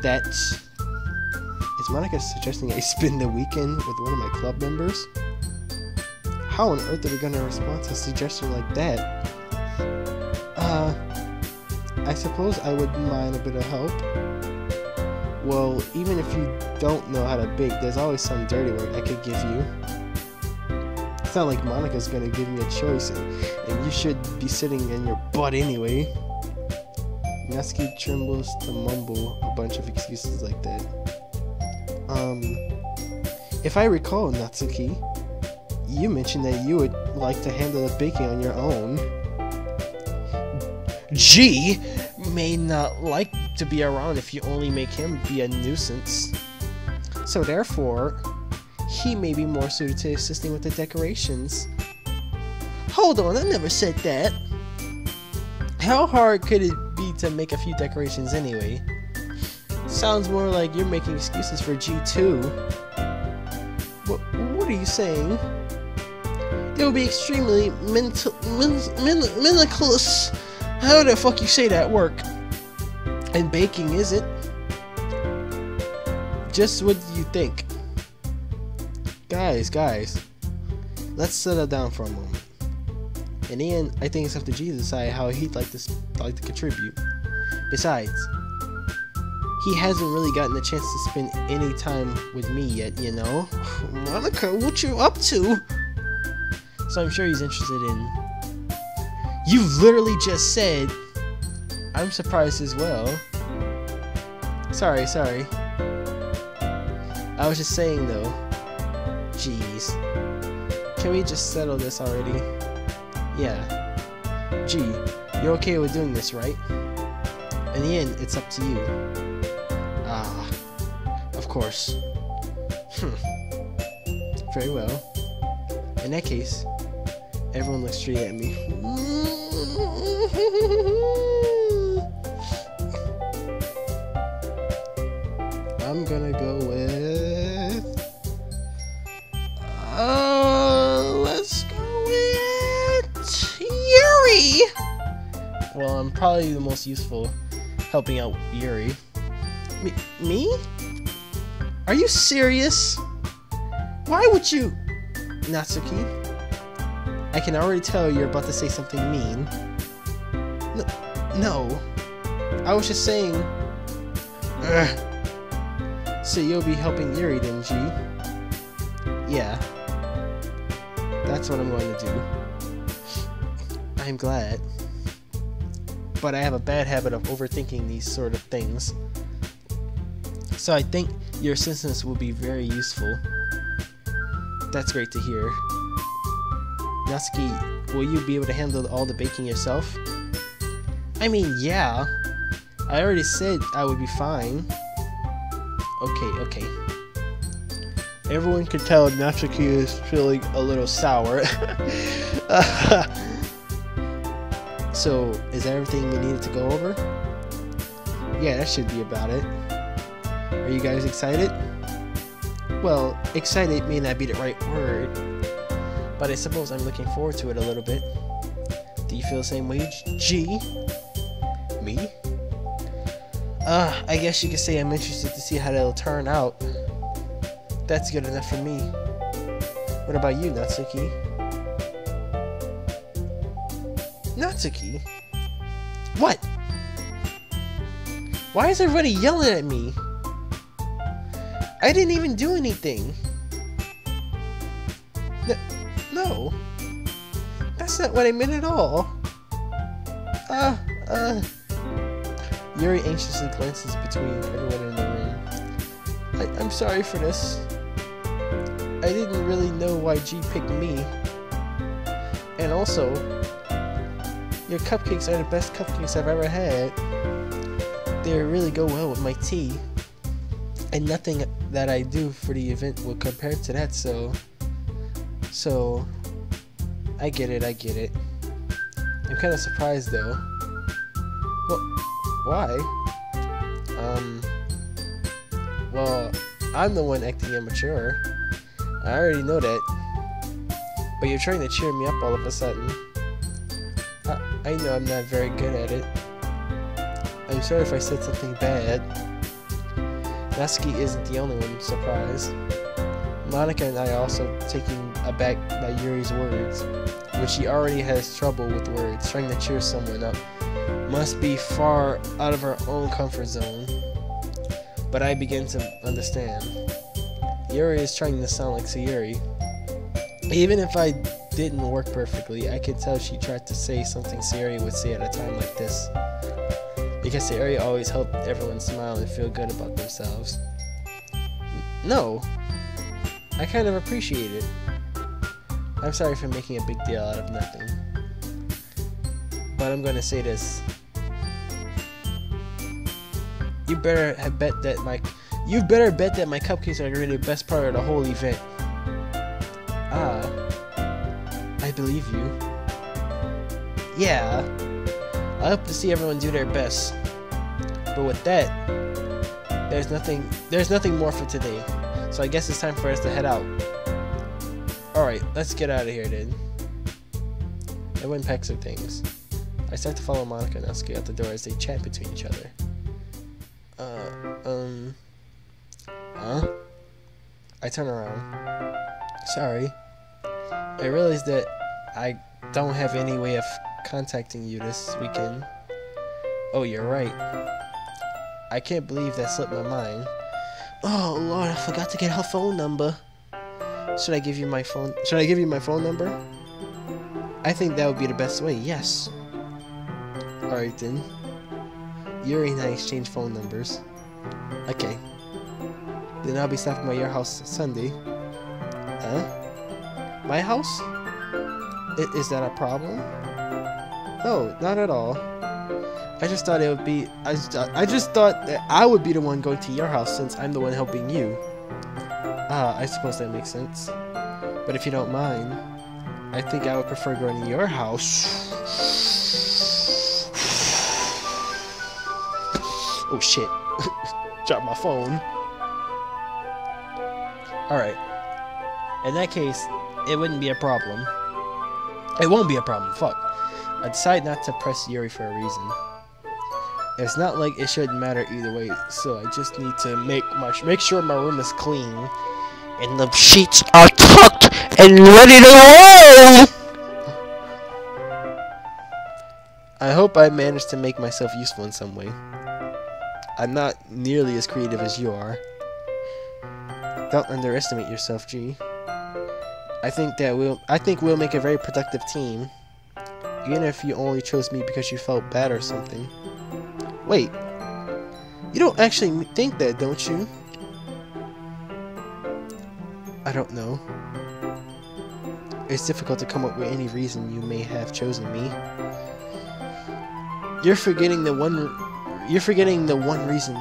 Is Monica suggesting I spend the weekend with one of my club members? How on earth are we gonna respond to a suggestion like that? I suppose I wouldn't mind a bit of help. Well, even if you don't know how to bake, there's always some dirty work I could give you. It's not like Monica's gonna give me a choice, and you should be sitting in your butt anyway. Natsuki trembles to mumble a bunch of excuses like that. If I recall, Natsuki, you mentioned that you would like to handle the baking on your own. G may not like to be around if you only make him be a nuisance. So therefore, he may be more suited to assisting with the decorations. Hold on, I never said that. How hard could it be to make a few decorations anyway? Sounds more like you're making excuses for G2. What are you saying? It would be extremely meaningless. How the fuck you say that work? And baking, is it? Just what do you think? Guys, let's settle down for a moment. In the end, I think it's up to G to decide how he'd like to contribute. Besides, he hasn't really gotten a chance to spend any time with me yet, you know? Monica, what you up to? So I'm sure he's interested in... You literally just said... I'm surprised as well. Sorry. I was just saying though. Jeez. Can we just settle this already? Yeah. G, you're okay with doing this, right? In the end, it's up to you. Of course. Very well. In that case, everyone looks straight at me. I'm gonna go with... let's go with... Yuri! Well, I'm probably the most useful helping out Yuri. Me? Are you serious? Why would you... Natsuki? I can already tell you're about to say something mean. No. I was just saying... So you'll be helping Yuri then, G? Yeah. That's what I'm going to do. I'm glad. But I have a bad habit of overthinking these sort of things. So I think your assistance will be very useful. That's great to hear. Natsuki, will you be able to handle all the baking yourself? I mean, yeah. I already said I would be fine. Okay. Everyone can tell Natsuki is feeling a little sour. So, is that everything we needed to go over? Yeah, that should be about it. Are you guys excited? Well, excited may not be the right word, but I suppose I'm looking forward to it a little bit. Do you feel the same way, G? Me? I guess you could say I'm interested to see how that'll turn out. That's good enough for me. What about you, Natsuki? Natsuki? What? Why is everybody yelling at me? I didn't even do anything. No. That's not what I meant at all. Yuri anxiously glances between everyone in the room. I'm sorry for this. I didn't really know why G picked me. And also, your cupcakes are the best cupcakes I've ever had. They really go well with my tea. And nothing that I do for the event will compare to that, so I get it. I'm kind of surprised though. Well, why? Well, I'm the one acting immature. I already know that. But you're trying to cheer me up all of a sudden. I know I'm not very good at it. I'm sorry if I said something bad. Natsuki isn't the only one surprised. Monica and I are also taken aback by Yuri's words, when she already has trouble with words. Trying to cheer someone up must be far out of her own comfort zone. But I begin to understand. Yuri is trying to sound like Sayuri. Even if I didn't work perfectly, I could tell she tried to say something Sayuri would say at a time like this. Because Sayuri always helped everyone smile and feel good about themselves. No, I kind of appreciate it. I'm sorry for making a big deal out of nothing. But I'm gonna say this. You better bet that my cupcakes are really the best part of the whole event. I believe you. Yeah. I hope to see everyone do their best. But with that, there's nothing more for today. So I guess it's time for us to head out. Alright, let's get out of here then. Everyone packs their things. I start to follow Monica and Natsuki out the door as they chat between each other. I turn around. Sorry. I realized that I don't have any way of contacting you this weekend. Oh, you're right. I can't believe that slipped my mind. Oh Lord, I forgot to get her phone number. Should I give you my phone number? I think that would be the best way, yes. Alright then. Yuri and I exchange phone numbers. Okay. Then I'll be stopping by your house Sunday. Huh? My house? Is that a problem? No, not at all. I just thought it would be. I just thought that I would be the one going to your house since I'm the one helping you. I suppose that makes sense. But if you don't mind, I think I would prefer going to your house. Oh shit! Dropped my phone. All right. In that case, it wouldn't be a problem. It won't be a problem. Fuck. I decide not to press Yuri for a reason. It's not like it shouldn't matter either way, so I just need to make sure my room is clean and the sheets are tucked and ready to roll. I hope I managed to make myself useful in some way. I'm not nearly as creative as you are. Don't underestimate yourself, G. I think we'll make a very productive team. Even if you only chose me because you felt bad or something. Wait, you don't actually think that, don't you? I don't know. It's difficult to come up with any reason you may have chosen me. You're forgetting the one reason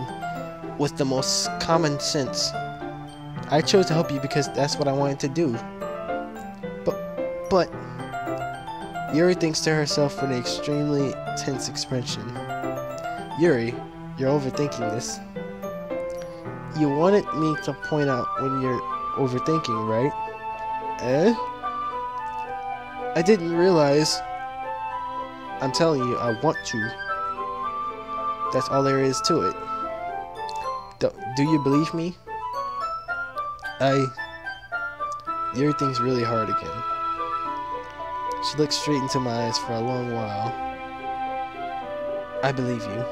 with the most common sense. I chose to help you because that's what I wanted to do. But Yuri thinks to herself with an extremely tense expression. Yuri, you're overthinking this. You wanted me to point out when you're overthinking, right? Eh? I didn't realize. I'm telling you, I want to. That's all there is to it. Do you believe me? Yuri thinks really hard again. She looks straight into my eyes for a long while. I believe you.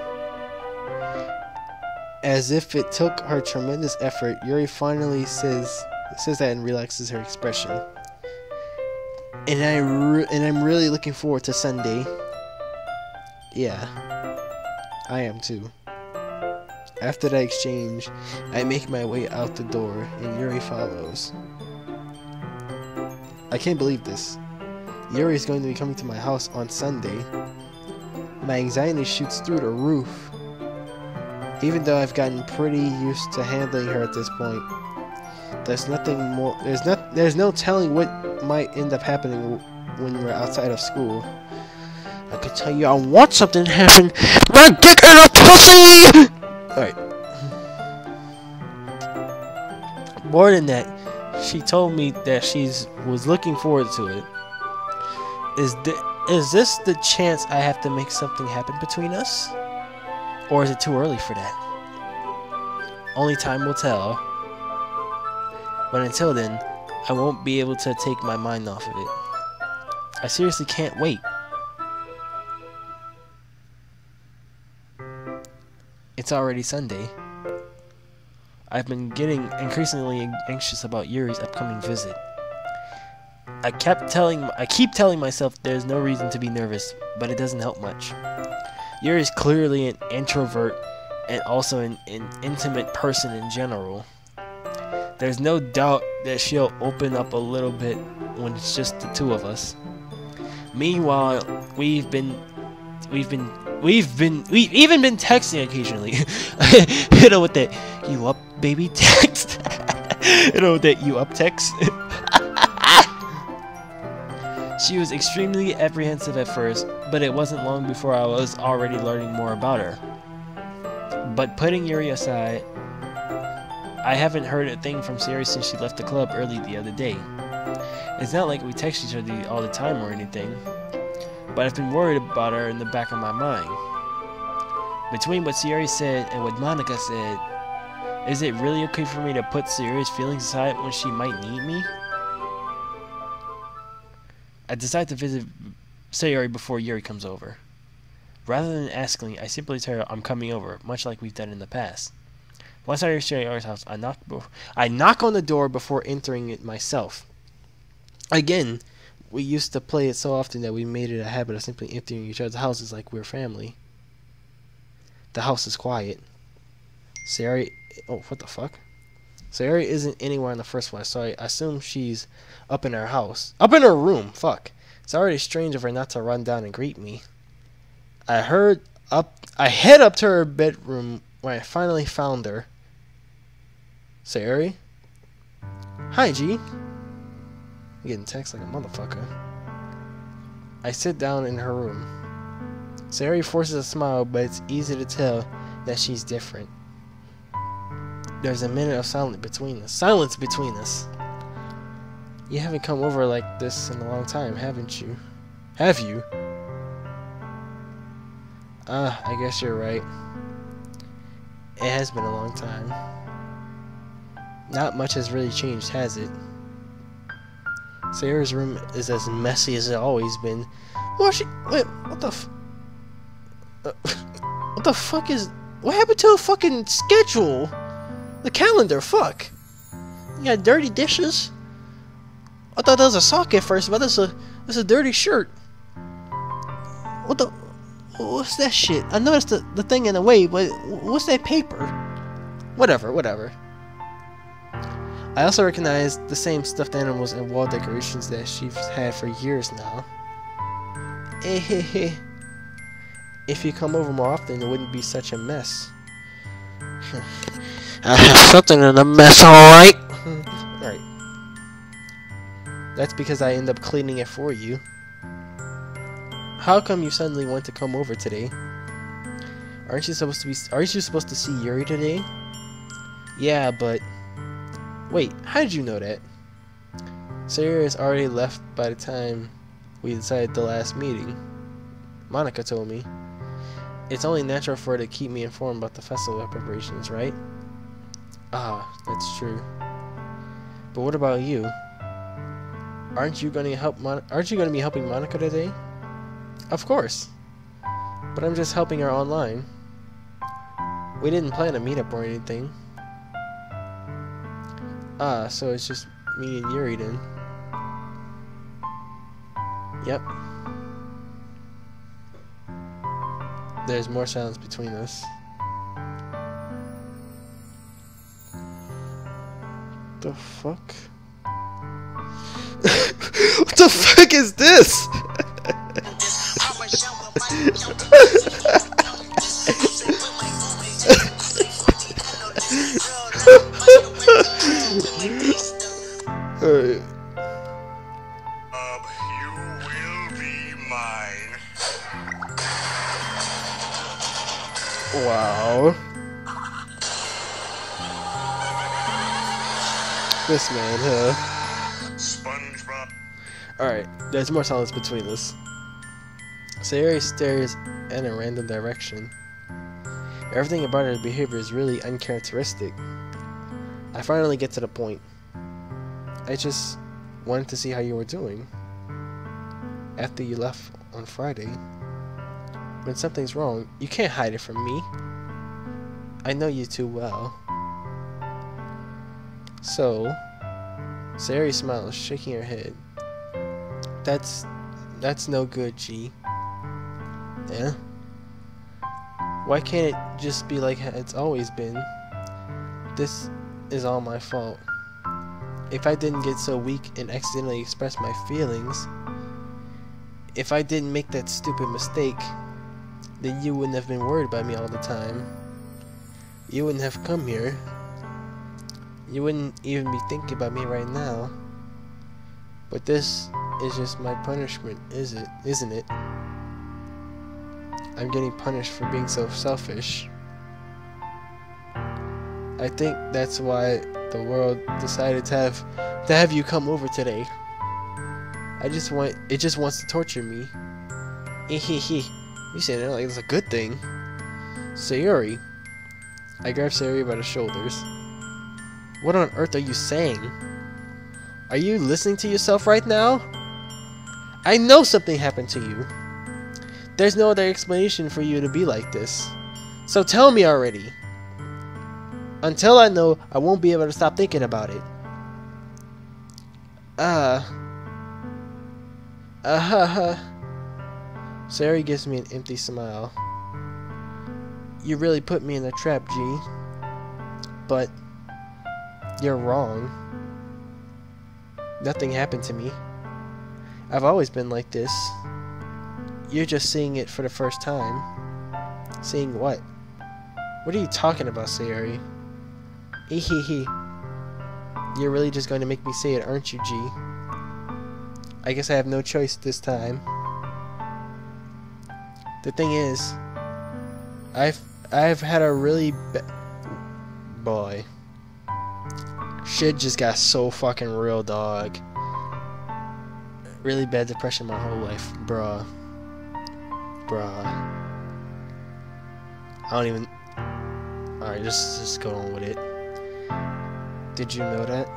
As if it took her tremendous effort, Yuri finally says that and relaxes her expression. And I'm really looking forward to Sunday. Yeah, I am too. After that exchange, I make my way out the door, and Yuri follows. I can't believe this. Yuri is going to be coming to my house on Sunday. My anxiety shoots through the roof. Even though I've gotten pretty used to handling her at this point, there's no telling what might end up happening when we're outside of school. I can tell you I want something to happen. My dick in a pussy! Alright. More than that, she told me that she was looking forward to it. Is this the chance I have to make something happen between us? Or is it too early for that? Only time will tell. But until then, I won't be able to take my mind off of it. I seriously can't wait. It's already Sunday. I've been getting increasingly anxious about Yuri's upcoming visit. I keep telling myself there's no reason to be nervous, but it doesn't help much. Yuri is clearly an introvert and also an intimate person in general. There's no doubt that she'll open up a little bit when it's just the two of us. Meanwhile, we've even been texting occasionally. You know what that you up baby text? You know what that you up text? She was extremely apprehensive at first, but it wasn't long before I was already learning more about her. But putting Yuri aside, I haven't heard a thing from Sayori since she left the club early the other day. It's not like we text each other all the time or anything, but I've been worried about her in the back of my mind. Between what Sayori said and what Monica said, is it really okay for me to put Sayori's feelings aside when she might need me? I decide to visit Sayori before Yuri comes over. Rather than asking, I simply tell her I'm coming over, much like we've done in the past. Once I reach Sayori's house, I knock on the door before entering it myself. Again, we used to play it so often that we made it a habit of simply entering each other's houses like we're family. The house is quiet. Sayori... Oh, what the fuck? Sayori isn't anywhere in the first one, so I assume she's up in her house. Up in her room! Fuck. It's already strange of her not to run down and greet me. I head up to her bedroom when I finally found her. Sayori? Hi, G. I'm getting text like a motherfucker. I sit down in her room. Sayori forces a smile, but it's easy to tell that she's different. There's a minute of silence between us. You haven't come over like this in a long time, haven't you? Have you? I guess you're right. It has been a long time. Not much has really changed, has it? Sayori's room is as messy as it always been. Wait, what the what the fuck is... What happened to the fucking schedule? The calendar, fuck. You got dirty dishes? I thought that was a sock at first, but that's a dirty shirt. What's that shit? I noticed the thing in the way, but what's that paper? Whatever. I also recognize the same stuffed animals and wall decorations that she's had for years now. If you come over more often, it wouldn't be such a mess. I have something in a mess, alright? That's because I end up cleaning it for you. How come you suddenly want to come over today? Aren't you supposed to see Yuri today? Yeah, but wait, how did you know that? Sayori is already left by the time we decided the last meeting. Monica told me. It's only natural for her to keep me informed about the festival preparations, right? Ah, that's true. But what about you? Aren't you going to be helping Monica today? Of course. But I'm just helping her online. We didn't plan a meetup or anything. Ah, so it's just me and Yuri then. Yep. There's more silence between us. The fuck? What the fuck is this? Alright. You will be mine. Wow. This man, huh? SpongeBob. Alright, there's more silence between us. Sayori stares in a random direction. Everything about her behavior is really uncharacteristic. I finally get to the point. I just wanted to see how you were doing. After you left on Friday. When something's wrong, you can't hide it from me. I know you too well. So, Sayori smiles, shaking her head. That's no good, G. Yeah? Why can't it just be like it's always been? This is all my fault. If I didn't get so weak and accidentally express my feelings, if I didn't make that stupid mistake, then you wouldn't have been worried about me all the time. You wouldn't have come here. You wouldn't even be thinking about me right now. But this is just my punishment, isn't it? I'm getting punished for being so selfish. I think that's why the world decided to have you come over today. It just wants to torture me. You saying it like it's a good thing. Sayori. I grab Sayori by the shoulders. What on earth are you saying? Are you listening to yourself right now? I know something happened to you. There's no other explanation for you to be like this. So tell me already. Until I know, I won't be able to stop thinking about it. Sayori gives me an empty smile. You really put me in a trap, G. But you're wrong. Nothing happened to me. I've always been like this. You're just seeing it for the first time. Seeing what? What are you talking about, Sayori? You're really just going to make me say it, aren't you, G? I guess I have no choice this time. The thing is, I've had a really boy. Shit just got so fucking real, dog. Really bad depression my whole life, bruh. I don't even. Alright, just go on with it. Did you know that?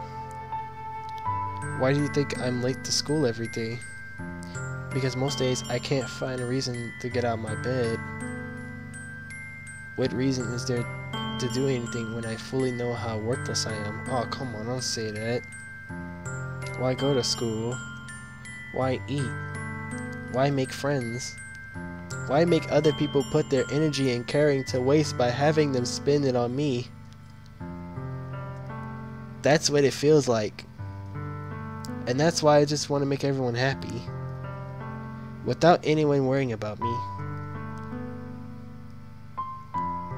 Why do you think I'm late to school every day? Because most days I can't find a reason to get out of my bed. What reason is there to do anything when I fully know how worthless I am? Oh, come on, don't say that. Why go to school? Why eat? Why make friends? Why make other people put their energy and caring to waste by having them spend it on me? That's what it feels like. And that's why I just want to make everyone happy. Without anyone worrying about me.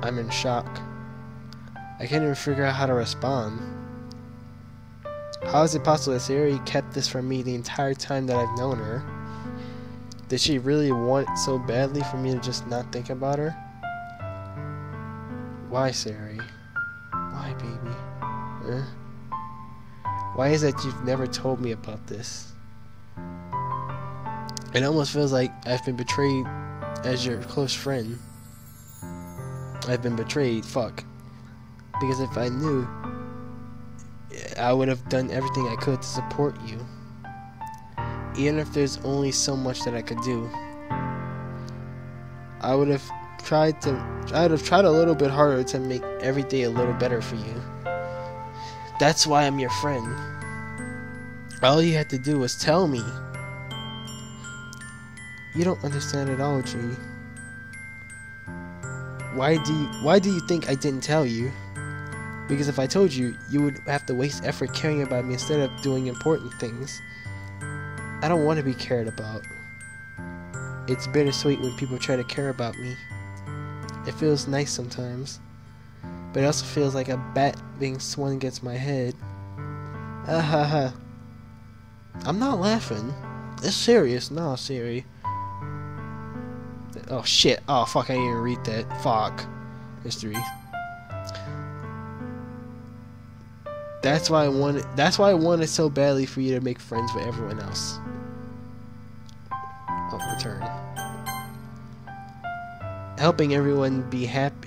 I'm in shock. I can't even figure out how to respond. How is it possible that Sayori kept this from me the entire time that I've known her? Did she really want it so badly for me to just not think about her? Why, Sayori? Why, baby? Why is it you've never told me about this? It almost feels like I've been betrayed as your close friend. I've been betrayed, fuck. Because if I knew, I would have done everything I could to support you. Even if there's only so much that I could do. I would have tried a little bit harder to make every day a little better for you. That's why I'm your friend. All you had to do was tell me. You don't understand at all, G. Why do you think I didn't tell you? Because if I told you, you would have to waste effort caring about me instead of doing important things. I don't want to be cared about. It's bittersweet when people try to care about me. It feels nice sometimes, but it also feels like a bat being swung against my head. Ha. I'm not laughing. It's serious. No, Siri. Oh shit. Oh fuck, I didn't even read that. Fuck. History. That's why I wanted so badly for you to make friends with everyone else. Oh, return. Helping everyone be happy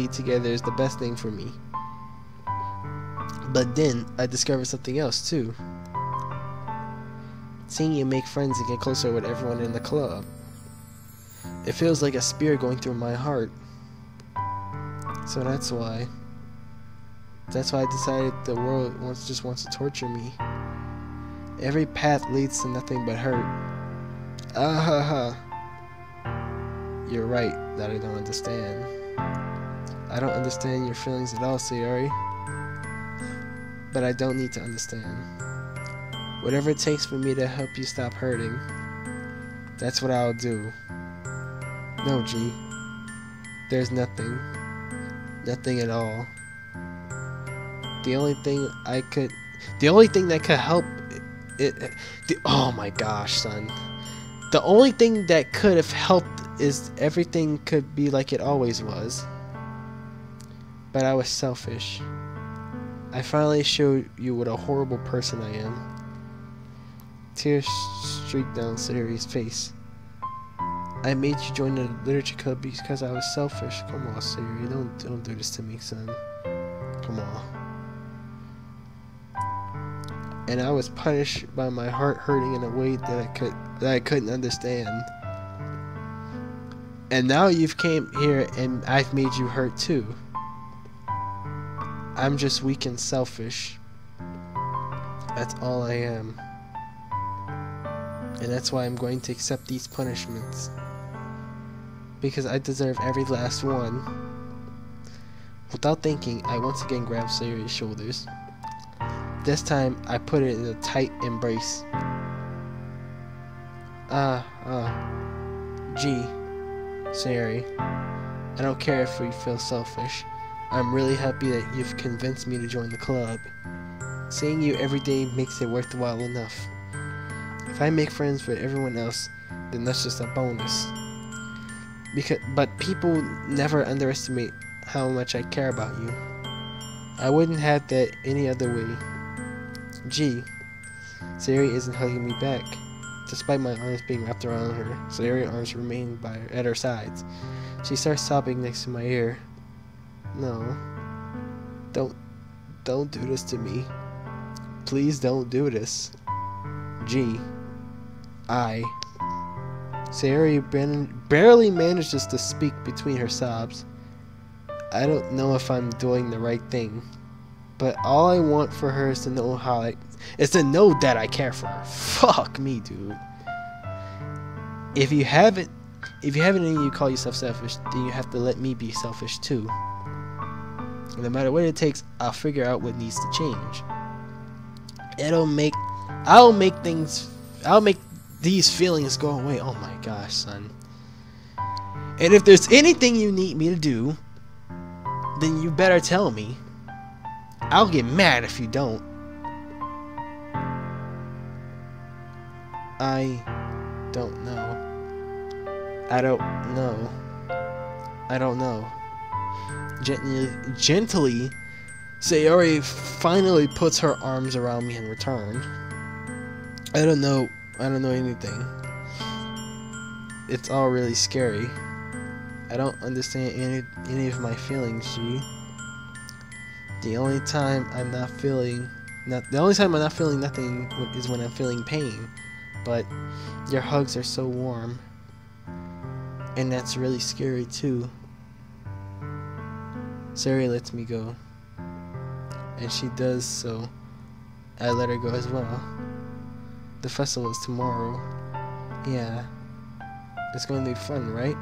together is the best thing for me. But then I discovered something else too. Seeing you make friends and get closer with everyone in the club. It feels like a spear going through my heart. So that's why I decided the world just wants to torture me. Every path leads to nothing but hurt. You're right that I don't understand. I don't understand your feelings at all, Sayori. But I don't need to understand. Whatever it takes for me to help you stop hurting, that's what I'll do. No, G. There's nothing. Nothing at all. The only thing that could help oh my gosh, son. The only thing that could have helped is everything could be like it always was. But I was selfish. I finally showed you what a horrible person I am. Tears streaked down Sayori's face. I made you join the literature club because I was selfish. Come on, Sayori, don't do this to me, son. Come on. And I was punished by my heart hurting in a way that I couldn't understand. And now you've came here and I've made you hurt too. I'm just weak and selfish. That's all I am. And that's why I'm going to accept these punishments. Because I deserve every last one. Without thinking, I once again grabbed Sayori's shoulders. This time, I put it in a tight embrace. Gee, Sayori, I don't care if we feel selfish. I'm really happy that you've convinced me to join the club. Seeing you every day makes it worthwhile enough. If I make friends with everyone else, then that's just a bonus. But people never underestimate how much I care about you. I wouldn't have that any other way. Gee, Sayori isn't hugging me back. Despite my arms being wrapped around her, Sayori's arms remain at her sides. She starts sobbing next to my ear. No. Don't do this to me. Please don't do this. Gee. Sayori barely manages to speak between her sobs. I don't know if I'm doing the right thing, but all I want for her is to know that I care for her. Fuck me, dude. If you have it in you call yourself selfish, then you have to let me be selfish too. No matter what it takes, I'll figure out what needs to change. I'll make these feelings go away. Oh my gosh, son. And if there's anything you need me to do, then you better tell me. I'll get mad if you don't. I don't know. I don't know. I don't know. Gently, Sayori finally puts her arms around me in return. I don't know anything. It's all really scary. I don't understand any of my feelings, G. The only time I'm not feeling nothing is when I'm feeling pain. But your hugs are so warm. And that's really scary too. Sayori lets me go. And she does so. I let her go as well. The festival is tomorrow. Yeah. It's going to be fun, right?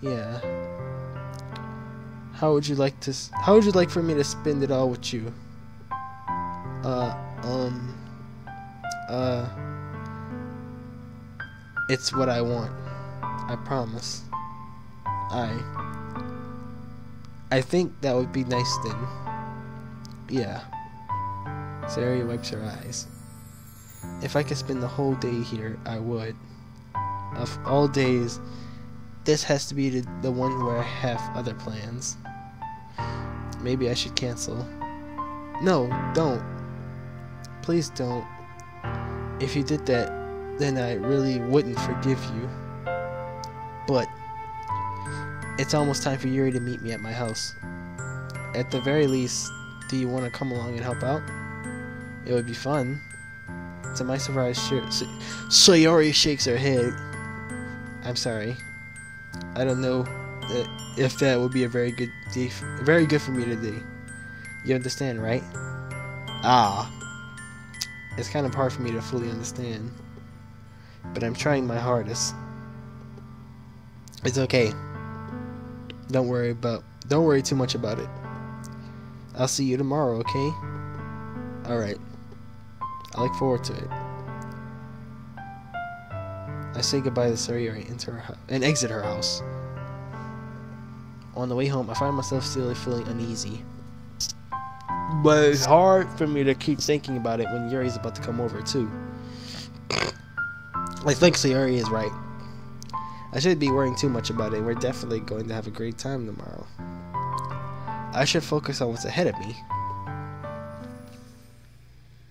Yeah. How would you like for me to spend it all with you? It's what I want. I promise. I think that would be nice then. Yeah. Sayori wipes her eyes. If I could spend the whole day here, I would. Of all days, this has to be the one where I have other plans. Maybe I should cancel. No, don't. Please don't. If you did that, then I really wouldn't forgive you. But it's almost time for Yuri to meet me at my house. At the very least, do you want to come along and help out? It would be fun. To my surprise, Sayori shakes her head. I'm sorry. I don't know if that would be a very good for me today. You understand, right? It's kind of hard for me to fully understand, but I'm trying my hardest. It's okay. Don't worry too much about it. I'll see you tomorrow, okay? Alright. I look forward to it. I say goodbye to Sayori and exit her house. On the way home, I find myself still feeling uneasy. But it's hard for me to keep thinking about it when Yuri's about to come over too. I think Sayori is right. I shouldn't be worrying too much about it. We're definitely going to have a great time tomorrow. I should focus on what's ahead of me.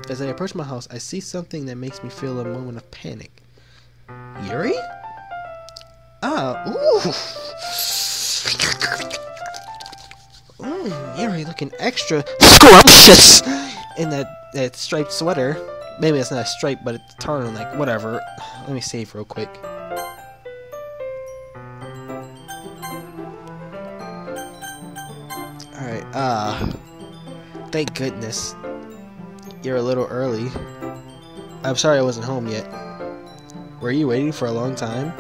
As I approach my house, I see something that makes me feel a moment of panic. Yuri? Ooh. Yuri looking extra scrumptious in that striped sweater. Maybe it's not a stripe, but it's a turtleneck, whatever. Let me save real quick. Alright, thank goodness. You're a little early. I'm sorry I wasn't home yet. Were you waiting for a long time?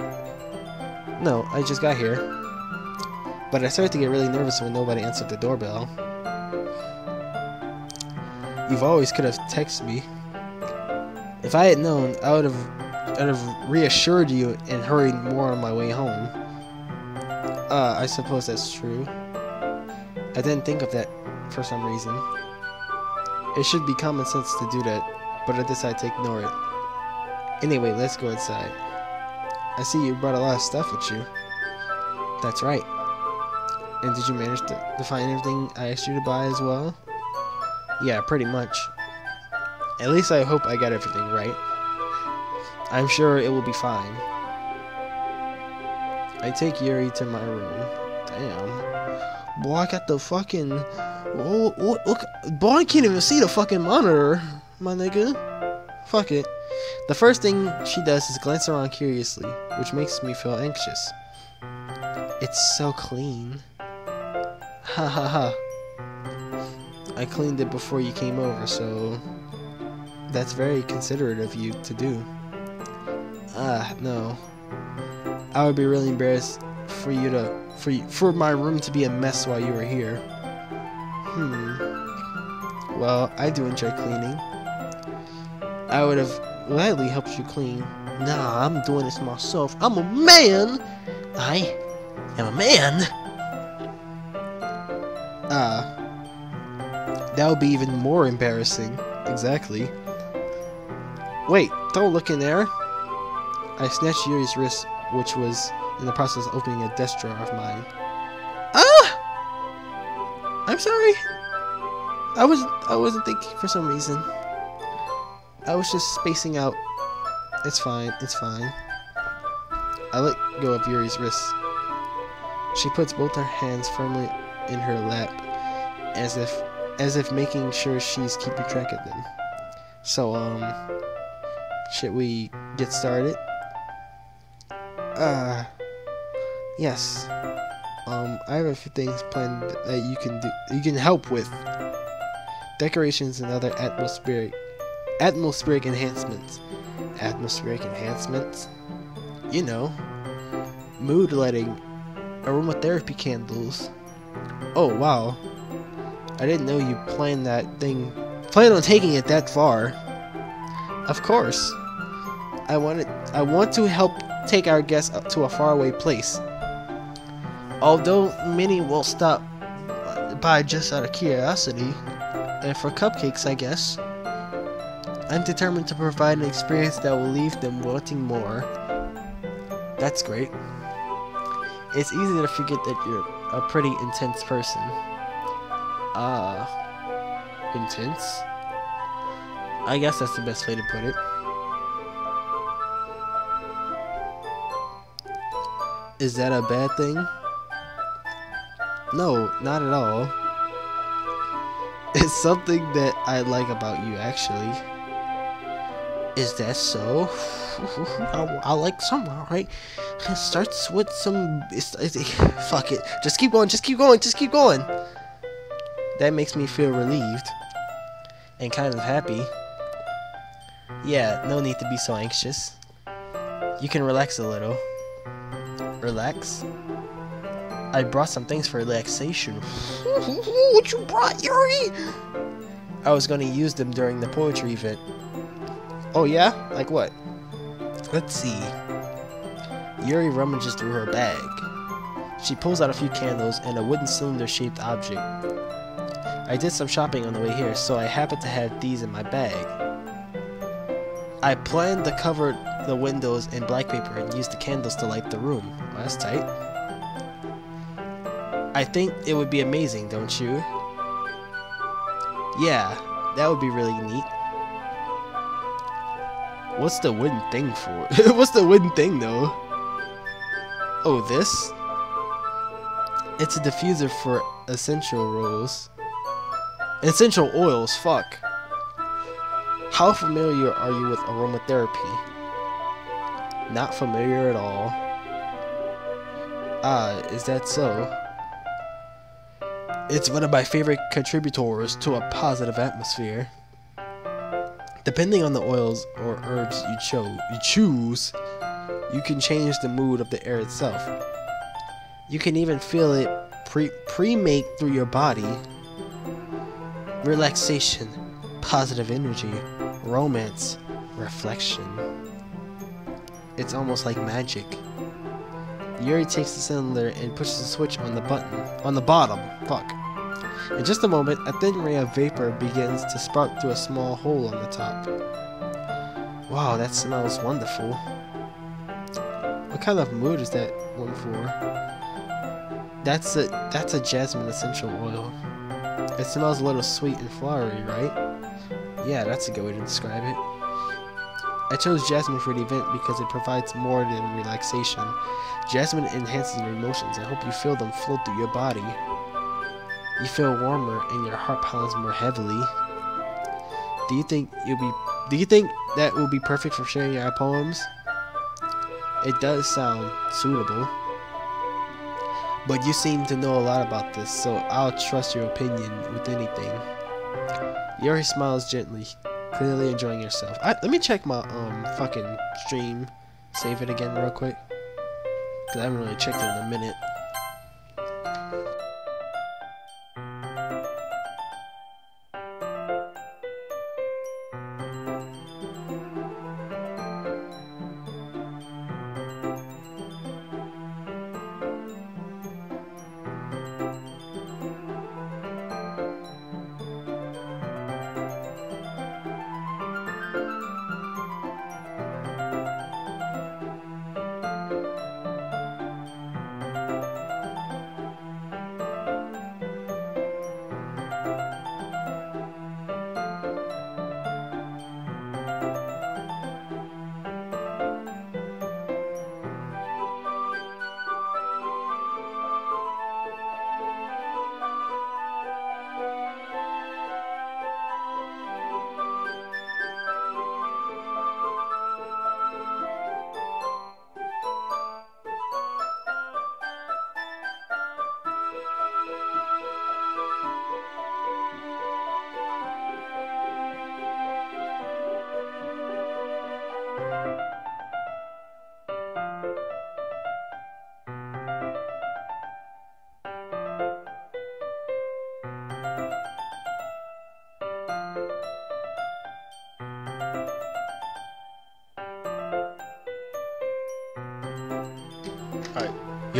No, I just got here. But I started to get really nervous when nobody answered the doorbell. You've always could have texted me. If I had known, I'd have reassured you and hurried more on my way home. I suppose that's true. I didn't think of that for some reason. It should be common sense to do that, but I decided to ignore it. Anyway, let's go inside. I see you brought a lot of stuff with you. That's right. And did you manage to find everything I asked you to buy as well? Yeah, pretty much. At least I hope I got everything right. I'm sure it will be fine. I take Yuri to my room. Damn. Boy, I got the fucking... Oh, look. Boy, I can't even see the fucking monitor, my nigga. Fuck it. The first thing she does is glance around curiously, which makes me feel anxious. It's so clean. Ha ha ha. I cleaned it before you came over, so that's very considerate of you to do. No. I would be really embarrassed for my room to be a mess while you were here. Well, I do enjoy cleaning. I would have gladly helped you clean. Nah, I'm doing this myself. I'm a man! I am a man! That would be even more embarrassing. Exactly. Wait, don't look in there. I snatched Yuri's wrist, which was in the process of opening a desk drawer of mine. Ah! I'm sorry. I wasn't thinking for some reason. I was just spacing out. It's fine. It's fine. I let go of Yuri's wrist. She puts both her hands firmly in her lap, as if making sure she's keeping track of them. So, should we get started? Yes. I have a few things planned that you can help with. Decorations and other atmospheric enhancements. Atmospheric enhancements? You know, mood lighting, aromatherapy candles. Oh wow. I didn't know you planned on taking it that far. Of course. I want to help take our guests up to a faraway place. Although many will stop by just out of curiosity, and for cupcakes, I guess. I'm determined to provide an experience that will leave them wanting more. That's great. It's easy to forget that you're a pretty intense person. Intense? I guess that's the best way to put it. Is that a bad thing? No, not at all. It's something that I like about you, actually. Is that so? I like some, alright? It starts with some... fuck it. Just keep going, just keep going, just keep going! That makes me feel relieved. And kind of happy. Yeah, no need to be so anxious. You can relax a little. Relax? I brought some things for relaxation. What you brought, Yuri? I was gonna use them during the poetry event. Oh yeah? Like what? Let's see. Yuri rummages through her bag. She pulls out a few candles and a wooden cylinder-shaped object. I did some shopping on the way here, so I happen to have these in my bag. I planned to cover the windows in black paper and use the candles to light the room. Well, that's tight. I think it would be amazing, don't you? Yeah, that would be really neat. What's the wooden thing for? What's the wooden thing, though? Oh, this? It's a diffuser for essential oils, fuck. How familiar are you with aromatherapy? Not familiar at all. Ah, is that so? It's one of my favorite contributors to a positive atmosphere. Depending on the oils or herbs you choose, you can change the mood of the air itself. You can even feel it pre-make through your body. Relaxation, positive energy, romance, reflection. It's almost like magic. Yuri takes the cylinder and pushes the switch on the bottom. Fuck. In just a moment, a thin ray of vapor begins to sprout through a small hole on the top. Wow, that smells wonderful. What kind of mood is that one for? That's a jasmine essential oil. It smells a little sweet and flowery, right? Yeah, that's a good way to describe it. I chose jasmine for the event because it provides more than relaxation. Jasmine enhances your emotions. I hope you feel them flow through your body. You feel warmer and your heart pounds more heavily. Do you think that will be perfect for sharing our poems? It does sound suitable. But you seem to know a lot about this, so I'll trust your opinion with anything. Yuri smiles gently, clearly enjoying herself. Let me check my fucking stream. Save it again real quick. Cause I haven't really checked it in a minute.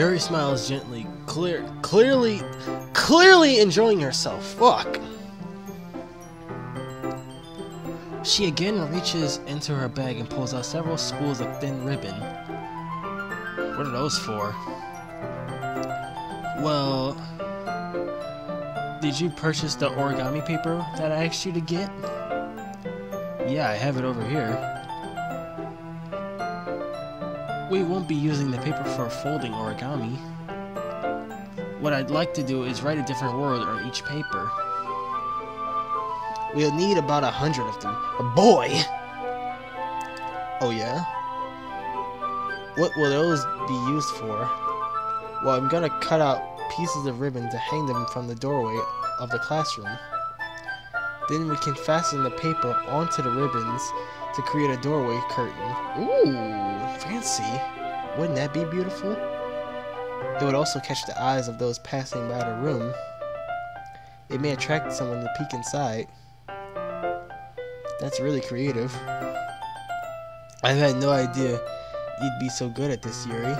Yuri smiles gently, clearly enjoying herself. Fuck. She again reaches into her bag and pulls out several spools of thin ribbon. What are those for? Well, did you purchase the origami paper that I asked you to get? Yeah, I have it over here. We won't be using the paper for folding origami. What I'd like to do is write a different word on each paper. We'll need about 100 of them. Boy! Oh yeah? What will those be used for? Well, I'm gonna cut out pieces of ribbon to hang them from the doorway of the classroom. Then we can fasten the paper onto the ribbons to create a doorway curtain. Ooh, fancy. Wouldn't that be beautiful? It would also catch the eyes of those passing by the room. It may attract someone to peek inside. That's really creative. I've had no idea you'd be so good at this, Yuri.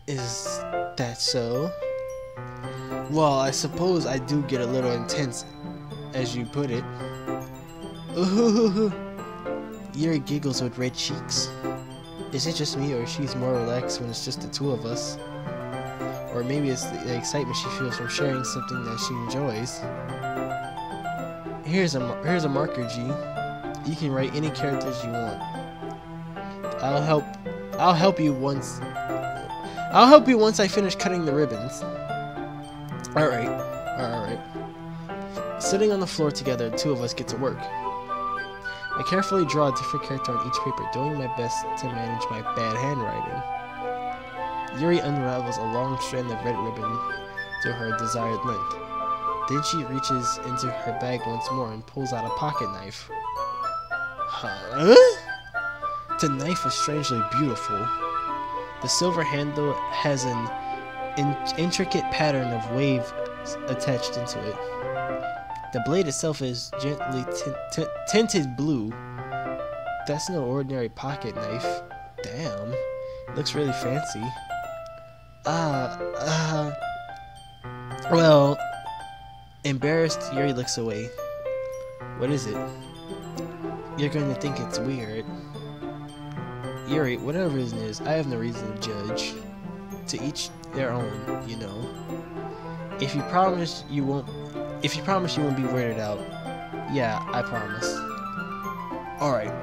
Is that so? Well, I suppose I do get a little intense, as you put it. Ooh. Yuri giggles with red cheeks. Is it just me, or she's more relaxed when it's just the two of us? Or maybe it's the excitement she feels from sharing something that she enjoys. Here's a marker, G. You can write any characters you want. I'll help you once I finish cutting the ribbons. Alright. Sitting on the floor together, the two of us get to work. I carefully draw a different character on each paper, doing my best to manage my bad handwriting. Yuri unravels a long strand of red ribbon to her desired length. Then she reaches into her bag once more and pulls out a pocket knife. Huh? The knife is strangely beautiful. The silver handle has an intricate pattern of waves attached into it. The blade itself is gently tinted blue. That's no ordinary pocket knife. Damn. Looks really fancy. Well, embarrassed, Yuri looks away. What is it? You're going to think it's weird. Yuri, whatever reason it is, I have no reason to judge. To each their own, you know. If you promise you won't be weirded out, yeah, I promise. Alright.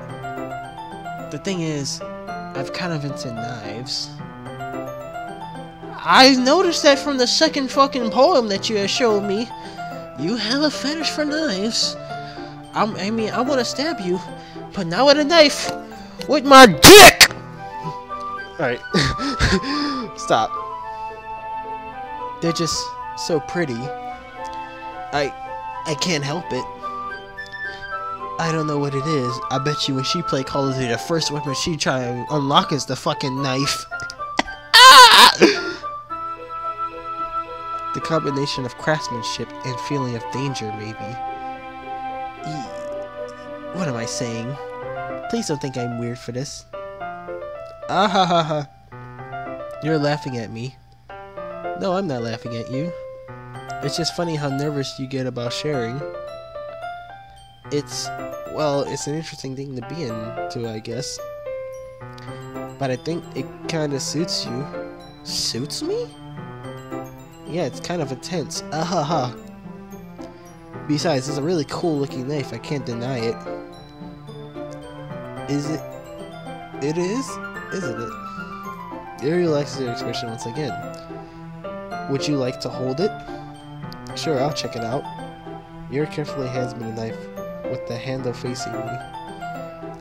The thing is, I've kind of into knives. I noticed that from the second fucking poem that you had showed me. You have a fetish for knives. I want to stab you, but not with a knife. With my dick! Alright. Stop. They're just so pretty. I can't help it. I don't know what it is. I bet you when she play Call of Duty, the first weapon she try to unlock is the fucking knife. The combination of craftsmanship and feeling of danger, maybe. What am I saying? Please don't think I'm weird for this. Ah ha ha ha. You're laughing at me. No, I'm not laughing at you. It's just funny how nervous you get about sharing. It's an interesting thing to be into, I guess. But I think it kinda suits you. Suits me? Yeah, it's kind of intense. Ah ha ha. Besides, it's a really cool looking knife, I can't deny it. Is it? It is? Isn't it? Yuri relaxes her expression once again. Would you like to hold it? Sure, I'll check it out. Yuri carefully hands me the knife with the handle facing me.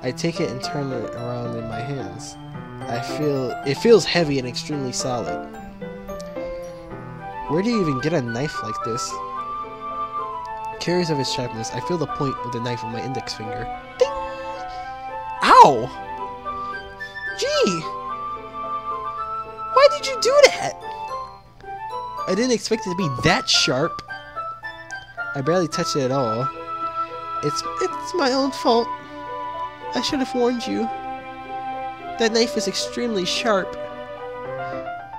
I take it and turn it around in my hands. It feels heavy and extremely solid. Where do you even get a knife like this? Curious of its sharpness, I feel the point of the knife with my index finger. Ding! Ow! Gee! Why did you do that? I didn't expect it to be that sharp. I barely touched it at all. It's my own fault. I should have warned you. That knife is extremely sharp.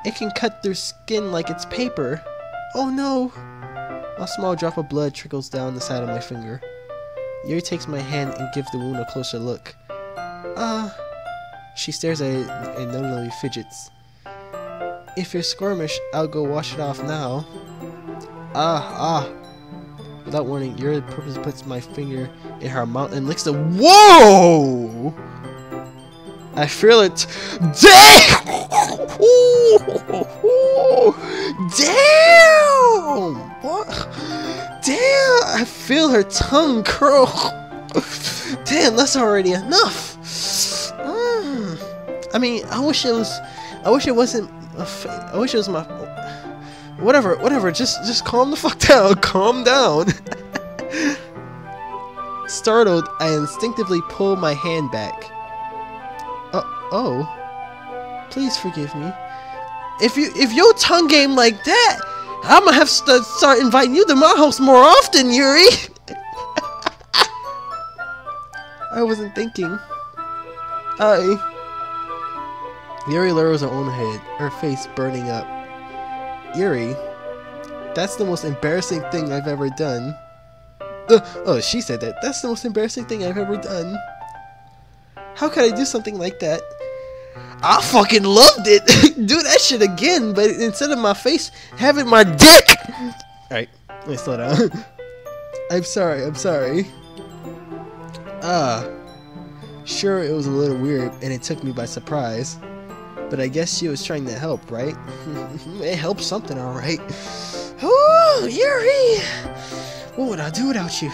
It can cut through skin like it's paper. Oh no! A small drop of blood trickles down the side of my finger. Yuri takes my hand and gives the wound a closer look. She stares at it and numbly fidgets. If you're squirmish, I'll go wash it off now. Without warning, Yuri purposely puts my finger in her mouth and licks the— Whoa! I feel it. Damn! Damn! What? Damn! I feel her tongue curl. Damn, that's already enough. I mean, I wish it wasn't. I wish it was my. Whatever. Just calm the fuck down. Calm down. Startled, I instinctively pull my hand back. Oh. Please forgive me. If your tongue game like that, I'm gonna have to start inviting you to my house more often, Yuri. I wasn't thinking. Yuri lowers her own head, her face burning up. Yuri, that's the most embarrassing thing I've ever done. Oh, she said that. That's the most embarrassing thing I've ever done. How could I do something like that? I fucking loved it. Do that shit again, but instead of my face, have it my dick. Alright, let me slow down. I'm sorry. Sure, it was a little weird, and it took me by surprise. But I guess she was trying to help, right? It helped something, alright. Oh, Yuri! What would I do without you?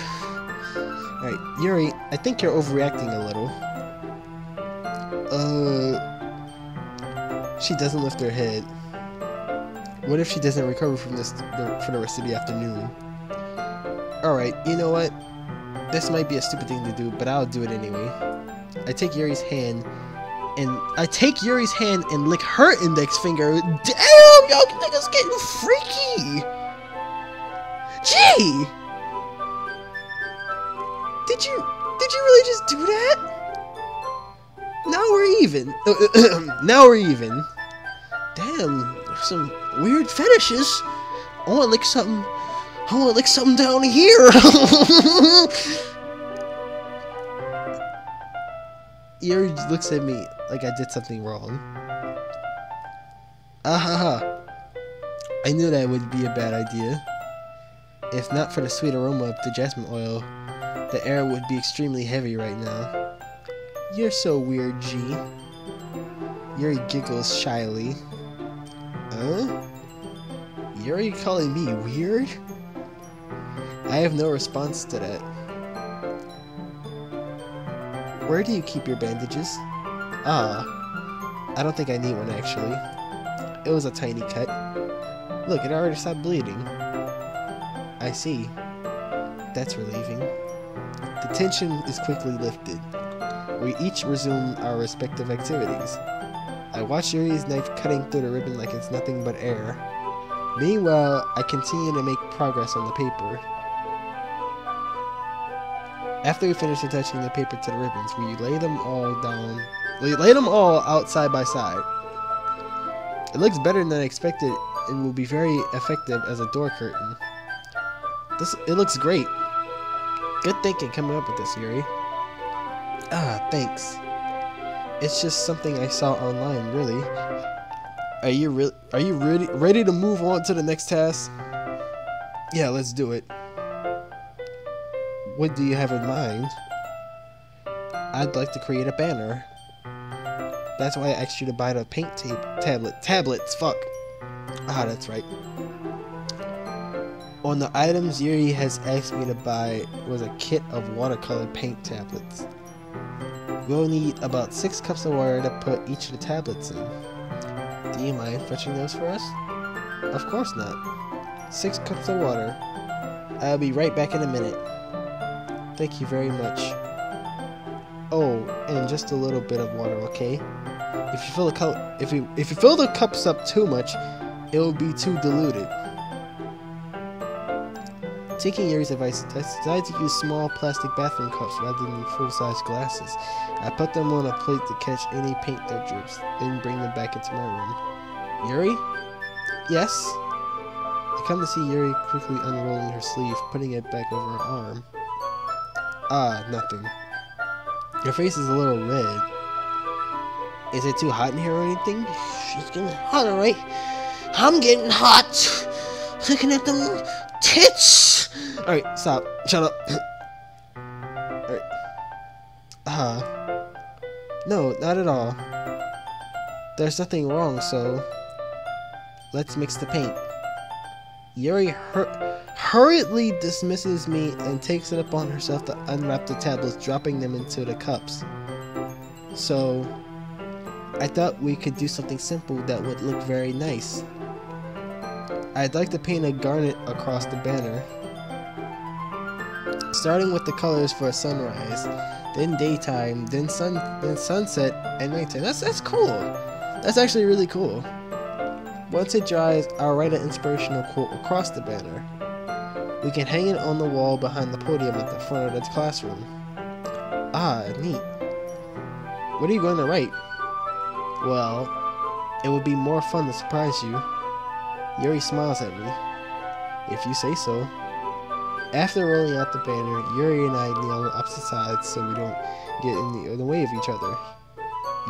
Alright, Yuri, I think you're overreacting a little. She doesn't lift her head. What if she doesn't recover from this for the rest of the afternoon? Alright, you know what? This might be a stupid thing to do, but I'll do it anyway. I take Yuri's hand and lick her index finger. Damn, y'all niggas getting freaky. Gee! Did you really just do that? Now we're even. Now we're even. Damn, some weird fetishes. I wanna lick something down here. Yuri looks at me like I did something wrong. I knew that would be a bad idea. If not for the sweet aroma of the jasmine oil, the air would be extremely heavy right now. You're so weird, G. Yuri giggles shyly. Huh? Yuri calling me weird? I have no response to that. Where do you keep your bandages? I don't think I need one actually. It was a tiny cut. Look, it already stopped bleeding. I see. That's relieving. The tension is quickly lifted. We each resume our respective activities. I watch Yuri's knife cutting through the ribbon like it's nothing but air. Meanwhile, I continue to make progress on the paper. After we finish attaching the paper to the ribbons, we lay them all out side by side. It looks better than I expected and will be very effective as a door curtain. It looks great. Good thinking coming up with this, Yuri. Thanks. It's just something I saw online, really. Are you ready to move on to the next task? Yeah, let's do it. What do you have in mind? I'd like to create a banner. That's why I asked you to buy the paint tablets, fuck. That's right. On the items Yuri has asked me to buy was a kit of watercolor paint tablets. We'll need about 6 cups of water to put each of the tablets in. Do you mind fetching those for us? Of course not. 6 cups of water. I'll be right back in a minute. Thank you very much. Oh, and just a little bit of water, okay? If you fill the cups up too much, it will be too diluted. Taking Yuri's advice, I decided to use small plastic bathroom cups rather than full-size glasses. I put them on a plate to catch any paint that drips, then bring them back into my room. Yuri? Yes? I come to see Yuri quickly unrolling her sleeve, putting it back over her arm. Ah, nothing. Your face is a little red. Is it too hot in here or anything? She's getting hot, alright. I'm getting hot. Looking at them tits. Alright, stop. Shut up. Alright. No, not at all. There's nothing wrong, so let's mix the paint. Yuri hurriedly dismisses me and takes it upon herself to unwrap the tablets, dropping them into the cups. So, I thought we could do something simple that would look very nice. I'd like to paint a garnet across the banner, starting with the colors for a sunrise, then daytime, then sunset, and nighttime. That's cool. That's actually really cool. Once it dries, I'll write an inspirational quote across the banner. We can hang it on the wall behind the podium at the front of the classroom. Ah, neat. What are you going to write? Well, it would be more fun to surprise you. Yuri smiles at me. If you say so. After rolling out the banner, Yuri and I kneel on opposite sides so we don't get in the way of each other.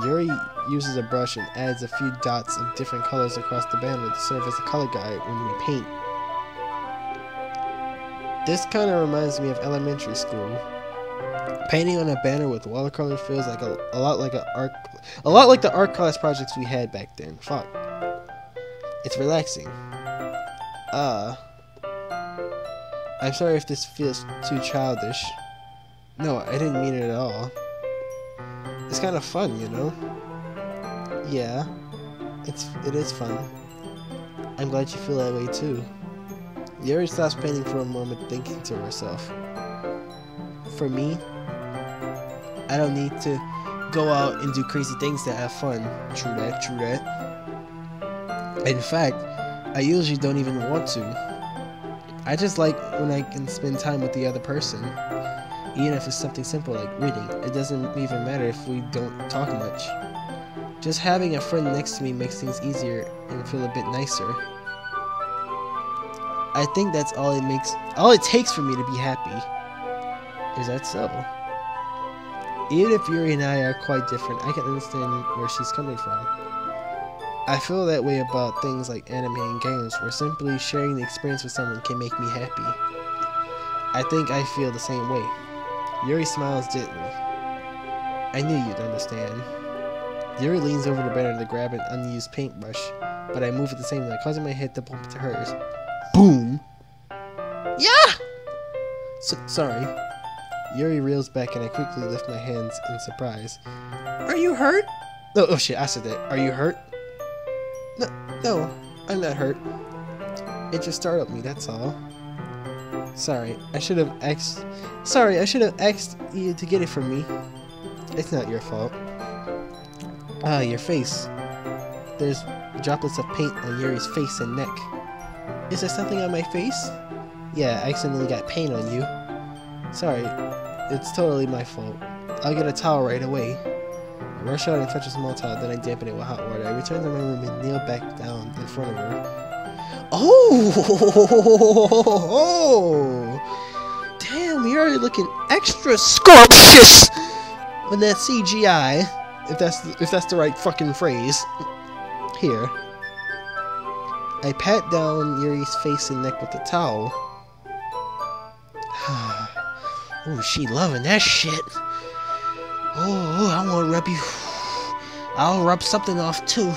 Yuri uses a brush and adds a few dots of different colors across the banner to serve as a color guide when we paint. This kind of reminds me of elementary school. Painting on a banner with watercolor feels like a lot like the art class projects we had back then. Fuck. It's relaxing. I'm sorry if this feels too childish. No, I didn't mean it at all. It's kind of fun, you know? Yeah, it is fun. I'm glad you feel that way too. Yuri stops painting for a moment, thinking to herself. For me, I don't need to go out and do crazy things to have fun. True that, true that. In fact, I usually don't even want to. I just like when I can spend time with the other person. Even if it's something simple like reading. It doesn't even matter if we don't talk much. Just having a friend next to me makes things easier and feel a bit nicer. I think that's all it takes for me to be happy. Is that so? Even if Yuri and I are quite different, I can understand where she's coming from. I feel that way about things like anime and games, where simply sharing the experience with someone can make me happy. I think I feel the same way. Yuri smiles gently. I knew you'd understand. Yuri leans over the banner to grab an unused paintbrush, but I move at the same time, causing my head to bump into hers. Boom! Yeah! Sorry. Yuri reels back and I quickly lift my hands in surprise. Are you hurt? Oh shit, I said that. Are you hurt? No, I'm not hurt. It just startled me, that's all. Sorry, I should have asked you to get it from me. It's not your fault. Ah, your face. There's droplets of paint on Yuri's face and neck. Is there something on my face? Yeah, I accidentally got paint on you. Sorry, it's totally my fault. I'll get a towel right away. I rush out and fetch a small towel, then I dampen it with hot water. I return to my room and kneel back down in front of her. Oh! Damn, you're already looking extra scrumptious with that CGI, if that's the right fucking phrase. Here. I pat down Yuri's face and neck with the towel. Oh, she loving that shit. Oh, I want to rub you. I'll rub something off too.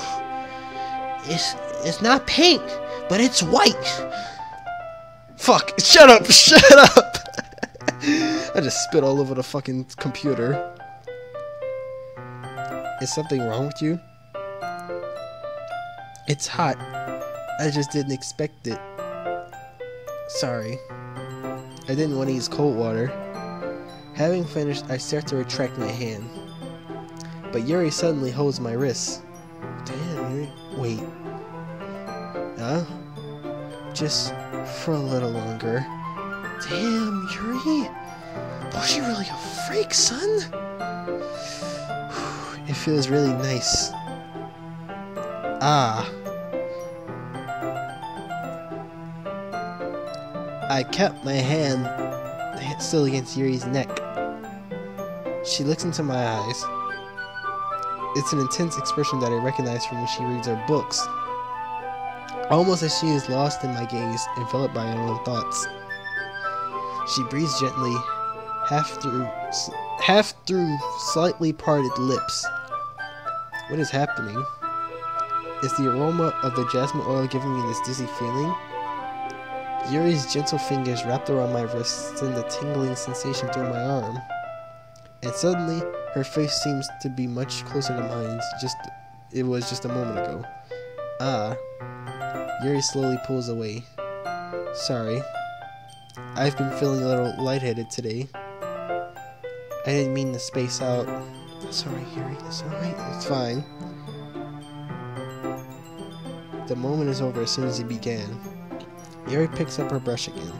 It's not pink, but it's white. Fuck! Shut up! Shut up! I just spit all over the fucking computer. Is something wrong with you? It's hot. I just didn't expect it. Sorry. I didn't want to use cold water. Having finished, I start to retract my hand. But Yuri suddenly holds my wrist. Damn, Yuri. Wait. Huh? Just for a little longer. Damn, Yuri. Was she really a freak, son? It feels really nice. Ah. I kept my hand still against Yuri's neck. She looks into my eyes. It's an intense expression that I recognize from when she reads her books. Almost as she is lost in my gaze, enveloped by her own thoughts. She breathes gently, half through slightly parted lips. What is happening? Is the aroma of the jasmine oil giving me this dizzy feeling? Yuri's gentle fingers wrapped around my wrist send a tingling sensation through my arm. And suddenly, her face seems to be much closer to mine. It was just a moment ago. Ah. Yuri slowly pulls away. Sorry. I've been feeling a little lightheaded today. I didn't mean to space out. Sorry, Yuri. It's alright. It's fine. The moment is over as soon as he began. Yuri picks up her brush again.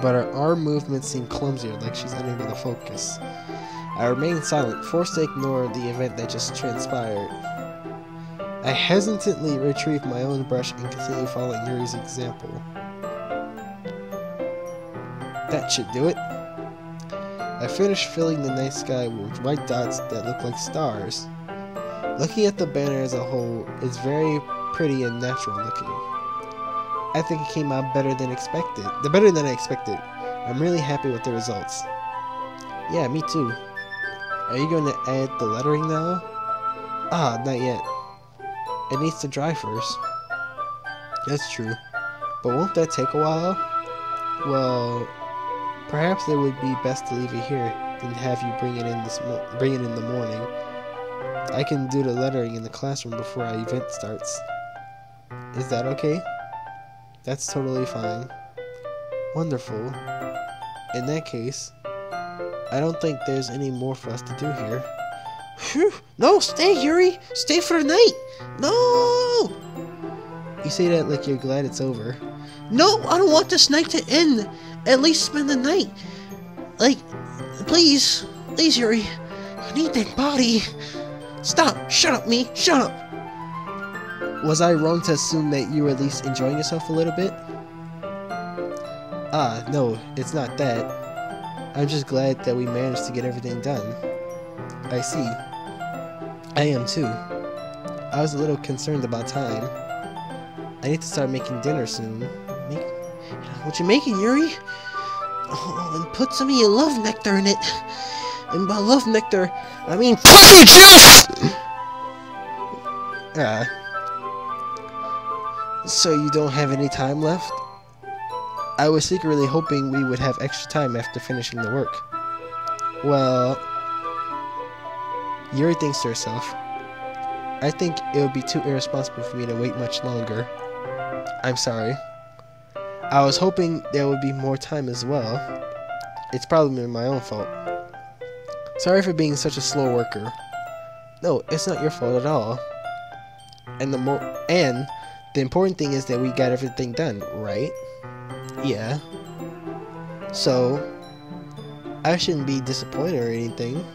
But her arm movements seem clumsier, like she's unable to focus. I remain silent, forced to ignore the event that just transpired. I hesitantly retrieve my own brush and continue following Yuri's example. That should do it. I finish filling the night sky with white dots that look like stars. Looking at the banner as a whole, it's very pretty and natural looking. I think it came out better than I expected. I'm really happy with the results. Yeah, me too. Are you going to add the lettering now? Ah, not yet. It needs to dry first. That's true. But won't that take a while? Well, perhaps it would be best to leave it here than have you bring it in the morning. I can do the lettering in the classroom before our event starts. Is that okay? That's totally fine. Wonderful. In that case, I don't think there's any more for us to do here. Phew. No, stay, Yuri! Stay for the night! No! You say that like you're glad it's over. No, I don't want this night to end. At least spend the night. Like, please. Please, Yuri. I need that body. Stop. Shut up, me. Shut up. Was I wrong to assume that you were at least enjoying yourself a little bit? Ah, no, it's not that. I'm just glad that we managed to get everything done. I see. I am too. I was a little concerned about time. I need to start making dinner soon. What you making, Yuri? Oh, and put some of your love nectar in it. And by love nectar, I mean fucking juice! So you don't have any time left? I was secretly hoping we would have extra time after finishing the work. Well, Yuri thinks to herself, I think it would be too irresponsible for me to wait much longer. I'm sorry. I was hoping there would be more time as well. It's probably my own fault. Sorry for being such a slow worker. No, it's not your fault at all. And the important thing is that we got everything done, right? Yeah. So, I shouldn't be disappointed or anything.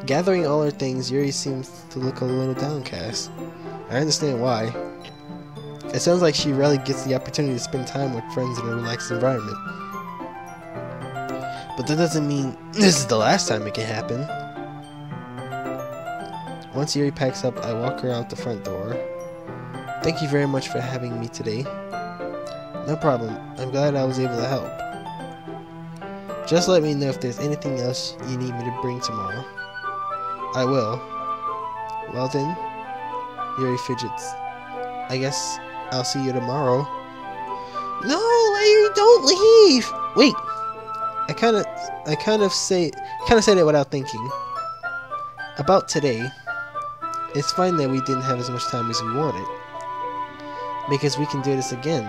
Gathering all her things, Yuri seems to look a little downcast. I understand why. It sounds like she rarely gets the opportunity to spend time with friends in a relaxed environment. But that doesn't mean this is the last time it can happen. Once Yuri packs up, I walk her out the front door. Thank you very much for having me today. No problem. I'm glad I was able to help. Just let me know if there's anything else you need me to bring tomorrow. I will. Well then, Yuri fidgets. I guess I'll see you tomorrow. No, Larry, don't leave. Wait. I kind of said it without thinking. About today, it's fine that we didn't have as much time as we wanted. Because we can do this again.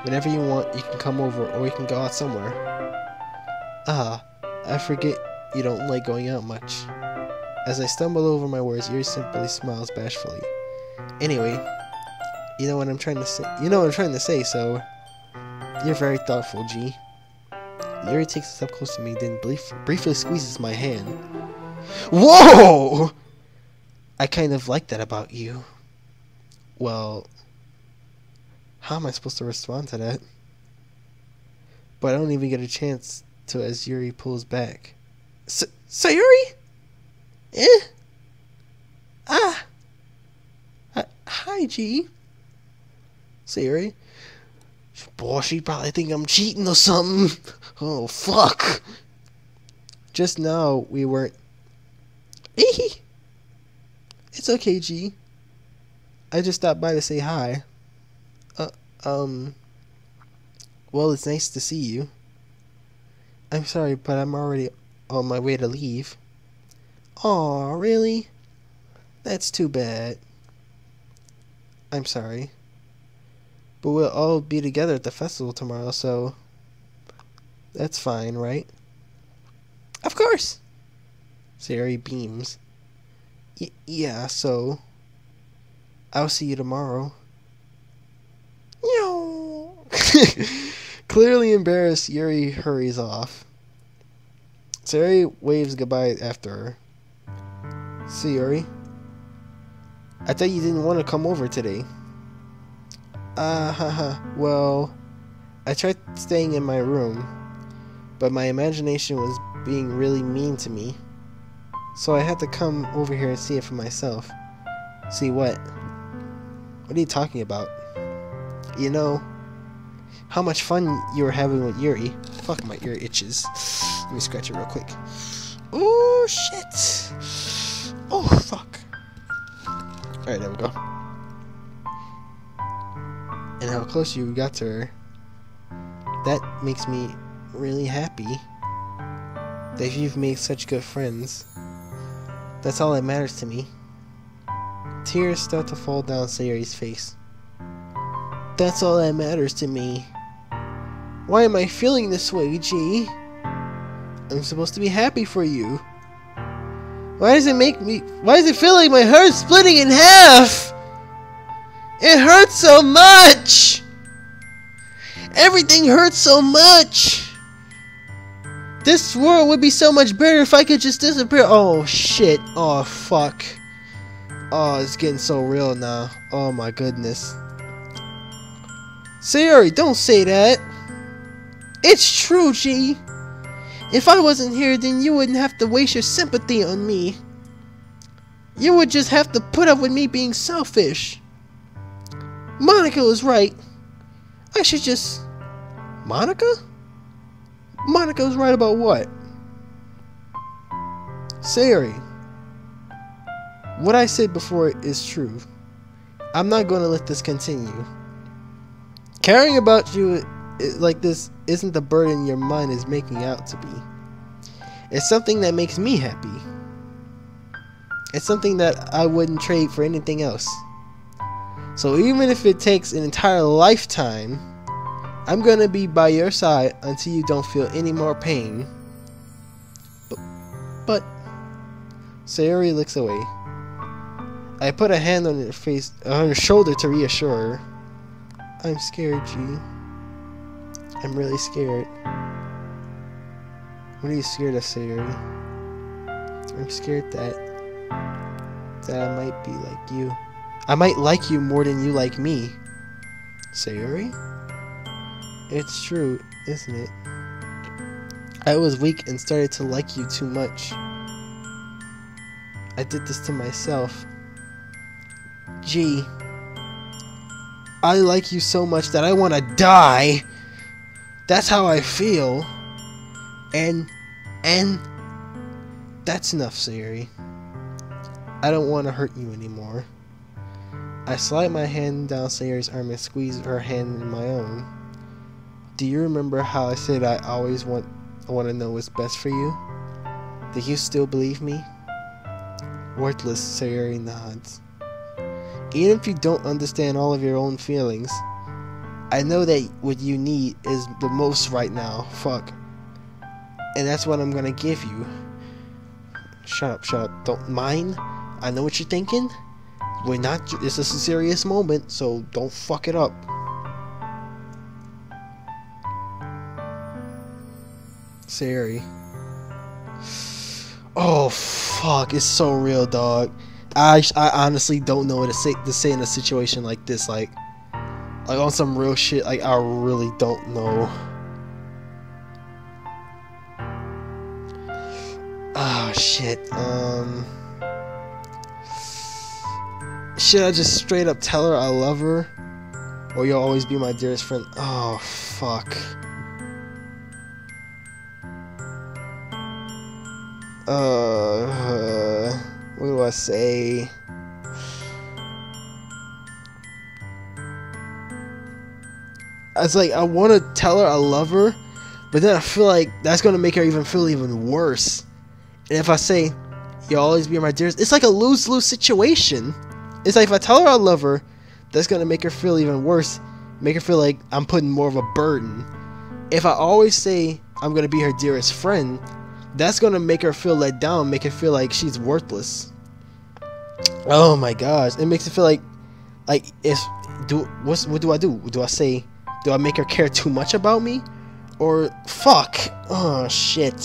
Whenever you want, you can come over or we can go out somewhere. Ah, I forget you don't like going out much. As I stumble over my words, Yuri simply smiles bashfully. Anyway, you know what I'm trying to say, so you're very thoughtful, G. Yuri takes a step close to me, then briefly squeezes my hand. Whoa! I kind of like that about you. Well, how am I supposed to respond to that? But I don't even get a chance to as Yuri pulls back. Sayuri? Eh? Ah. Hi, G. Sayuri? Boy, she probably think I'm cheating or something. Oh, fuck. Just now, we weren't... It's okay, G. I just stopped by to say hi. Well, it's nice to see you. I'm sorry, but I'm already on my way to leave. Aw, really? That's too bad. I'm sorry. But we'll all be together at the festival tomorrow, so... That's fine, right? Of course! Sayuri beams. Yeah, so... I'll see you tomorrow. No. Clearly embarrassed, Yuri hurries off. Sayuri waves goodbye after her. See, Yuri? I thought you didn't want to come over today. Well, I tried staying in my room, but my imagination was being really mean to me. So I had to come over here and see it for myself. See what? What are you talking about? You know, how much fun you were having with Yuri. Fuck, my ear itches. Let me scratch it real quick. Oh, shit. Oh, fuck. Alright, there we go. And how close you got to her. That makes me really happy. That you've made such good friends. That's all that matters to me. Tears start to fall down Sayuri's face. That's all that matters to me. Why am I feeling this way, G? I'm supposed to be happy for you. Why does it feel like my heart's splitting in half? It hurts so much! Everything hurts so much! This world would be so much better if I could just disappear. Oh shit. Oh fuck. Oh, it's getting so real now. Oh my goodness. Sayuri, don't say that. It's true, G. If I wasn't here, then you wouldn't have to waste your sympathy on me. You would just have to put up with me being selfish. Monica was right. I should just... Monica? Monica was right about what? Sayuri, what I said before is true. I'm not going to let this continue. Caring about you like this isn't the burden your mind is making out to be. It's something that makes me happy. It's something that I wouldn't trade for anything else. So even if it takes an entire lifetime, I'm gonna be by your side until you don't feel any more pain. But Sayuri looks away. I put a hand on her shoulder to reassure her. I'm scared, G. I'm really scared. What are you scared of, Sayuri? I'm scared that I might be like you. I might like you more than you like me. Sayuri? It's true, isn't it? I was weak and started to like you too much. I did this to myself. Gee, I like you so much that I want to die. That's how I feel. And that's enough, Sayuri. I don't want to hurt you anymore. I slide my hand down Sayuri's arm and squeeze her hand in my own. Do you remember how I said I always want to know what's best for you? Do you still believe me? Worthless, Sayuri nods. Even if you don't understand all of your own feelings, I know that what you need is the most right now. Fuck. And that's what I'm gonna give you. Shut up. Don't mind. I know what you're thinking. This is a serious moment, so don't fuck it up. Sayuri. Oh fuck, it's so real, dog. I honestly don't know what to say in a situation like this, like on some real shit. Like, I really don't know. Oh shit. Should I just straight up tell her I love her? Or you'll always be my dearest friend? Oh fuck. What do I say? It's like I want to tell her I love her, but then I feel like that's gonna make her feel even worse. And if I say you'll always be my dearest, it's like a lose-lose situation. It's like if I tell her I love her, that's gonna make her feel even worse, make her feel like I'm putting more of a burden. If I always say I'm gonna be her dearest friend, that's gonna make her feel let down, make her feel like she's worthless. Oh my gosh, it makes it feel like what do I do? Do I say, do I make her care too much about me, or fuck? Oh shit,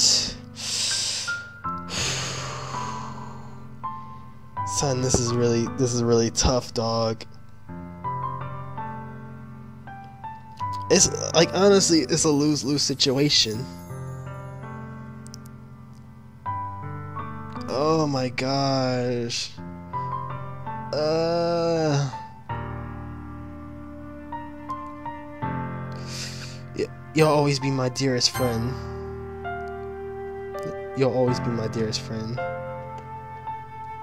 son, this is really tough, dog. It's like, honestly, it's a lose-lose situation. Oh my gosh. You'll always be my dearest friend. You'll always be my dearest friend.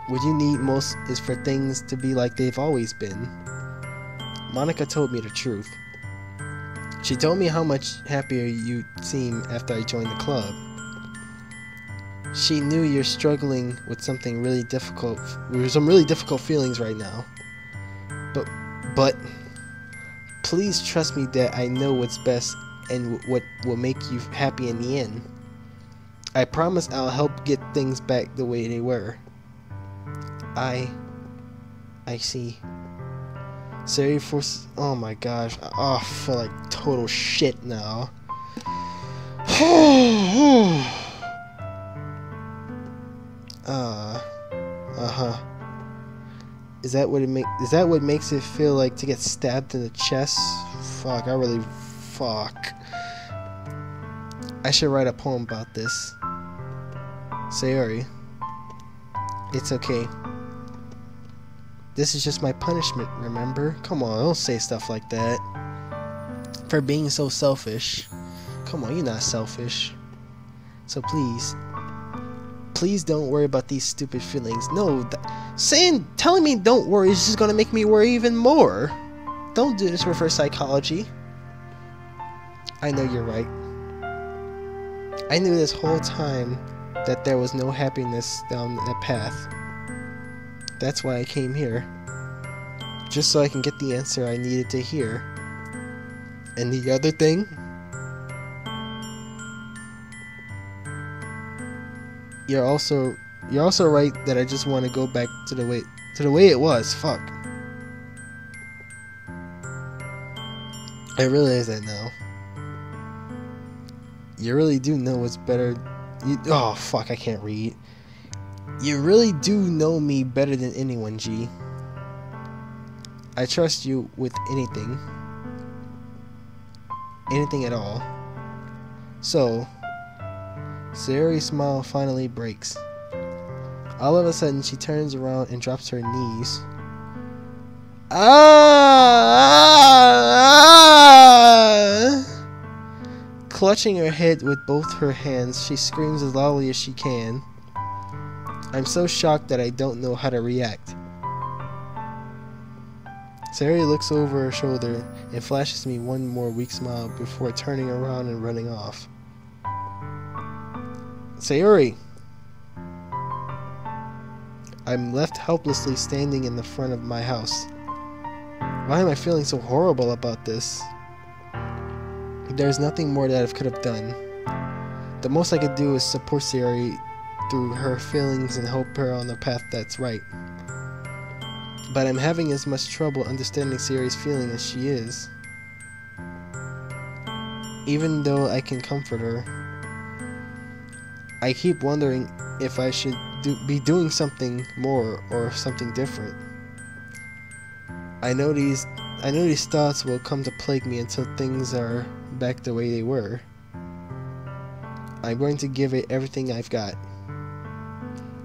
What you need most is for things to be like they've always been. Monica told me the truth. She told me how much happier you seem after I joined the club. She knew you're struggling with something really difficult, with some really difficult feelings right now. But please trust me that I know what's best and what will make you happy in the end. I promise I'll help get things back the way they were. I see. Sari forces. Oh my gosh. Oh, I feel like total shit now. Is that what makes it feel like to get stabbed in the chest? Fuck, fuck. I should write a poem about this. Sayori, it's okay. This is just my punishment, remember? Come on, don't say stuff like that. For being so selfish. Come on, you're not selfish. So please don't worry about these stupid feelings. No, telling me don't worry is just gonna make me worry even more. Don't do this reverse psychology. I know you're right. I knew this whole time that there was no happiness down that path. That's why I came here. Just so I can get the answer I needed to hear. And the other thing? You're also right that I just want to go back to the way it was. Fuck. I realize that now. You really do know what's better. Oh fuck, I can't read. You really do know me better than anyone, G. I trust you with anything. Anything at all. So, Sayori's smile finally breaks. All of a sudden, she turns around and drops her knees. Clutching her head with both her hands, she screams as loudly as she can. I'm so shocked that I don't know how to react. Sayori looks over her shoulder and flashes me one more weak smile before turning around and running off. Sayori! I'm left helplessly standing in the front of my house. Why am I feeling so horrible about this? There's nothing more that I could have done. The most I could do is support Sayori through her feelings and help her on the path that's right. But I'm having as much trouble understanding Sayori's feeling as she is. Even though I can comfort her, I keep wondering if I should be doing something more or something different. I know these thoughts will come to plague me until things are back the way they were. I'm going to give it everything I've got.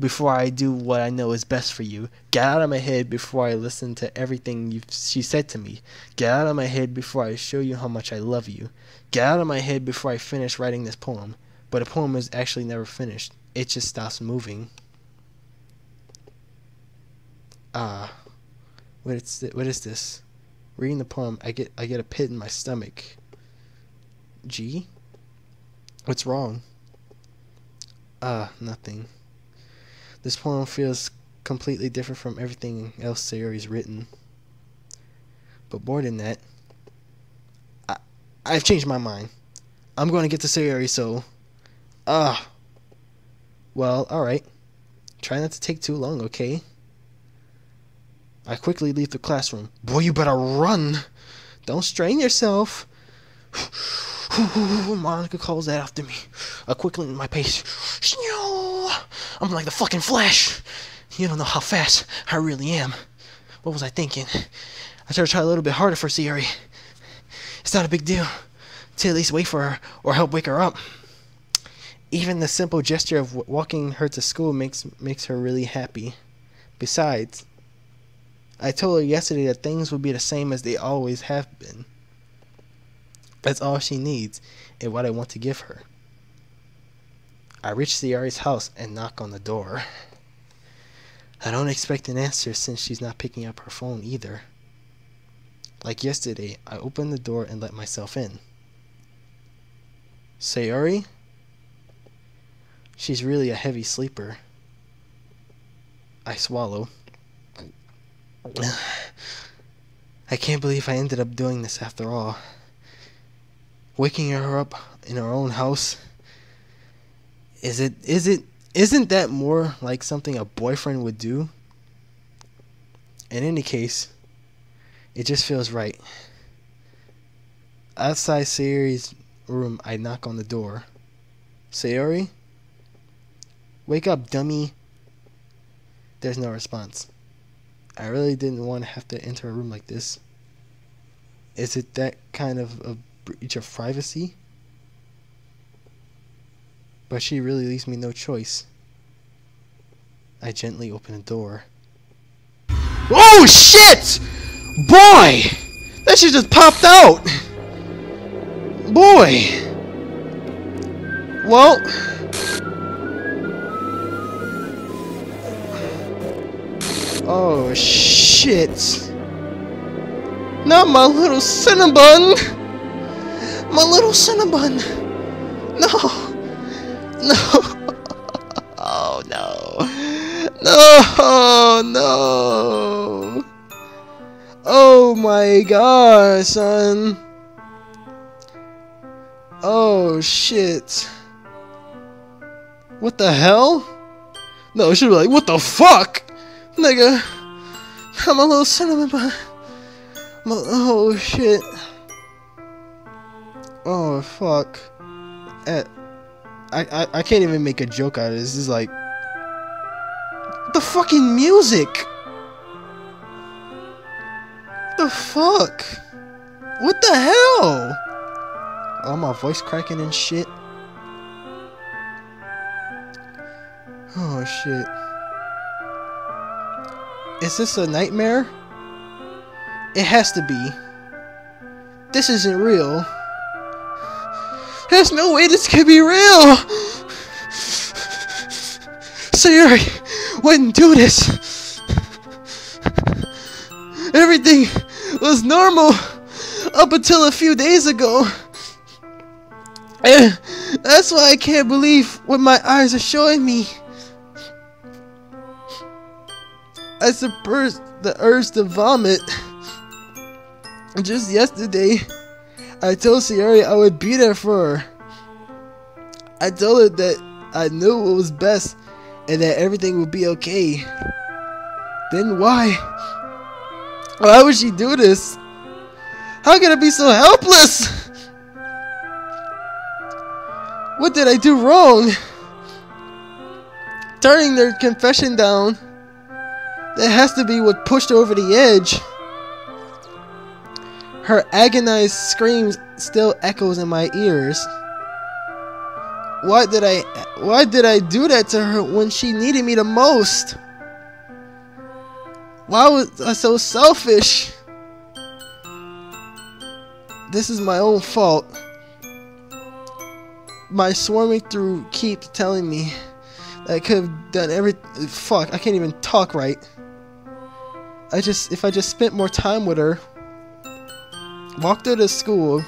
before I do what I know is best for you. Get out of my head before I listen to everything she said to me. Get out of my head before I show you how much I love you. Get out of my head before I finish writing this poem. But the poem is actually never finished. It just stops moving. What is this? Reading the poem, I get a pit in my stomach. G? What's wrong? Nothing. This poem feels completely different from everything else Sayori's written. But more than that, I've changed my mind. I'm going to get to Sayori, so... Well, alright. Try not to take too long, okay? I quickly leave the classroom. Boy, you better run! Don't strain yourself! Monica calls that after me. I quickly in my pace. I'm like the fucking Flash. You don't know how fast I really am. What was I thinking? I should try a little bit harder for Sayori. It's not a big deal to at least wait for her or help wake her up. Even the simple gesture of walking her to school makes her really happy. Besides, I told her yesterday that things will be the same as they always have been. That's all she needs and what I want to give her. I reach Sayori's house and knock on the door. I don't expect an answer since she's not picking up her phone either. Like yesterday, I opened the door and let myself in. Sayori? She's really a heavy sleeper. I swallow. I can't believe I ended up doing this after all. Waking her up in her own house. Isn't that more like something a boyfriend would do? In any case, it just feels right. Outside Sayori's room, I knock on the door. Sayori? Wake up, dummy. There's no response. I really didn't want to have to enter a room like this. Is it that kind of a breach of privacy? But she really leaves me no choice. I gently open the door. Oh shit! Boy! That shit just popped out! Boy! Well... Oh shit! Not my little Cinnabon! My little Cinnabon! No! No! Oh no! No! No! Oh my gosh, son! Oh shit! What the hell? No, she was like, what the fuck? Nigga, I'm a little cinnamon bun. Oh shit. Oh fuck. I can't even make a joke out of this. This is like the fucking music. The fuck? What the hell? Oh, my voice cracking and shit. Oh shit. Is this a nightmare? It has to be. This isn't real. There's no way this could be real! Sayori wouldn't do this. Everything was normal up until a few days ago. And that's why I can't believe what my eyes are showing me. I suppressed the urge to vomit. Just yesterday, I told Sayori I would be there for her. I told her that I knew what was best and that everything would be okay. Then why? Why would she do this? How can I be so helpless? What did I do wrong? Turning their confession down. That has to be what pushed her over the edge. Her agonized screams still echoes in my ears. Why did I do that to her when she needed me the most? Why was I so selfish? This is my own fault. My swarming through keeps telling me that I could have done everything. Fuck, I can't even talk right. If I just spent more time with her, walked her to school,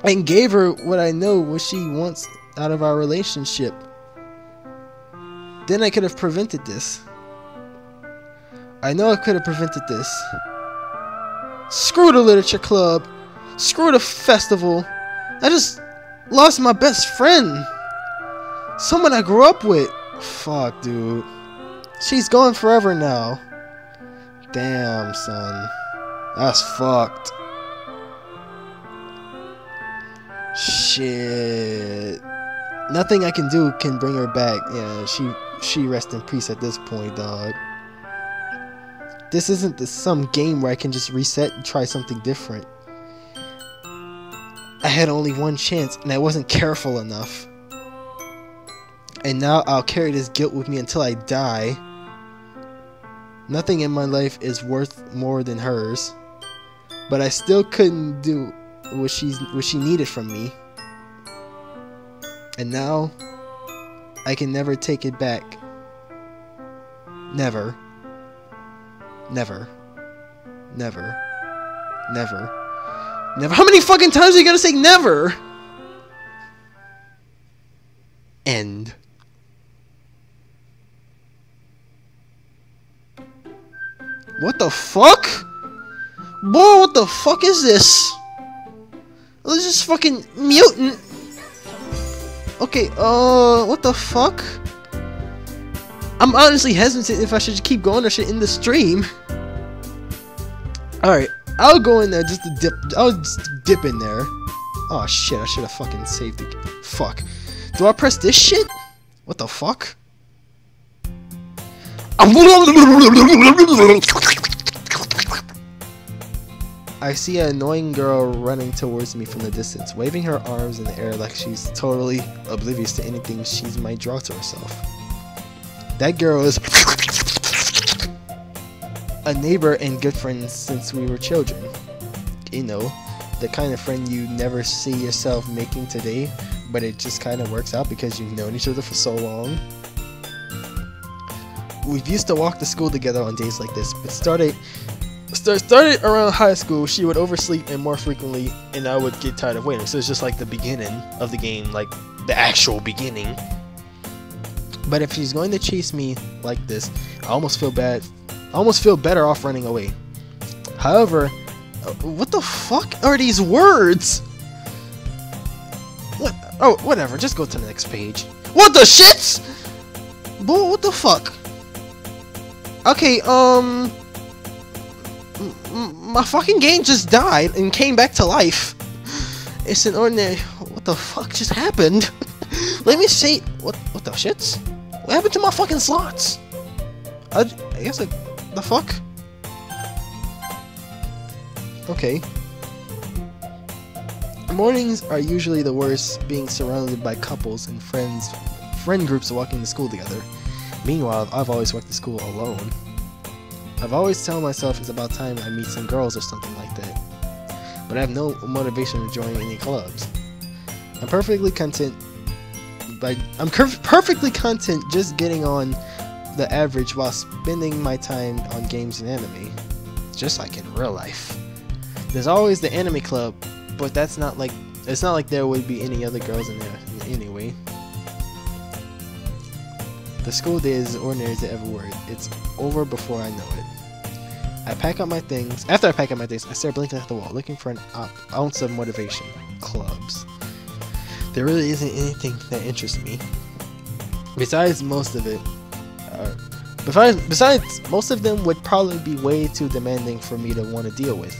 and gave her what I know what she wants out of our relationship, then I could have prevented this. I know I could have prevented this. Screw the literature club. Screw the festival. I just lost my best friend. Someone I grew up with. Fuck, dude. She's gone forever now. Damn, son. That's fucked. Shit. Nothing I can do can bring her back. Yeah, she rest in peace at this point, dog. This isn't some game where I can just reset and try something different. I had only one chance and I wasn't careful enough. And now I'll carry this guilt with me until I die. Nothing in my life is worth more than hers. But I still couldn't do what she needed from me. And now I can never take it back. Never. Never. Never. Never. Never. How many fucking times are you gonna say never? End. What the fuck? Boy, what the fuck is this? This is fucking mutant. Okay, what the fuck? I'm honestly hesitant if I should keep going or should end the stream. Alright, I'll go in there just to dip. I'll just dip in there. Oh shit, I should have fucking saved it. Fuck. Do I press this shit? What the fuck? I see an annoying girl running towards me from the distance, waving her arms in the air like she's totally oblivious to anything she might draw to herself. That girl is a neighbor and good friend since we were children. You know, the kind of friend you never see yourself making today, but it just kind of works out because you've known each other for so long. We've used to walk to school together on days like this, but started around high school. She would oversleep and more frequently, and I would get tired of waiting. So it's just like the beginning of the game, like the actual beginning. But if she's going to chase me like this, I almost feel bad. I almost feel better off running away. However, what the fuck are these words? What? Oh, whatever. Just go to the next page. What the shits? Boy, what the fuck? Okay, my fucking game just died and came back to life. It's an ordinary. What the fuck just happened? Let me see. What the shits? What happened to my fucking slots? I guess the fuck. Okay. Mornings are usually the worst, being surrounded by couples and friend groups walking to school together. Meanwhile, I've always walked to school alone. I've always told myself it's about time I meet some girls or something like that. But I have no motivation to join any clubs. I'm perfectly content just getting on the average while spending my time on games and anime. Just like in real life. There's always the anime club, but it's not like there would be any other girls in there anyway. The school day is as ordinary as it ever were. It's over before I know it. I pack up my things. After I pack up my things, I start blinking at the wall, looking for an ounce of motivation. Clubs. There really isn't anything that interests me. Besides, most of them would probably be way too demanding for me to want to deal with.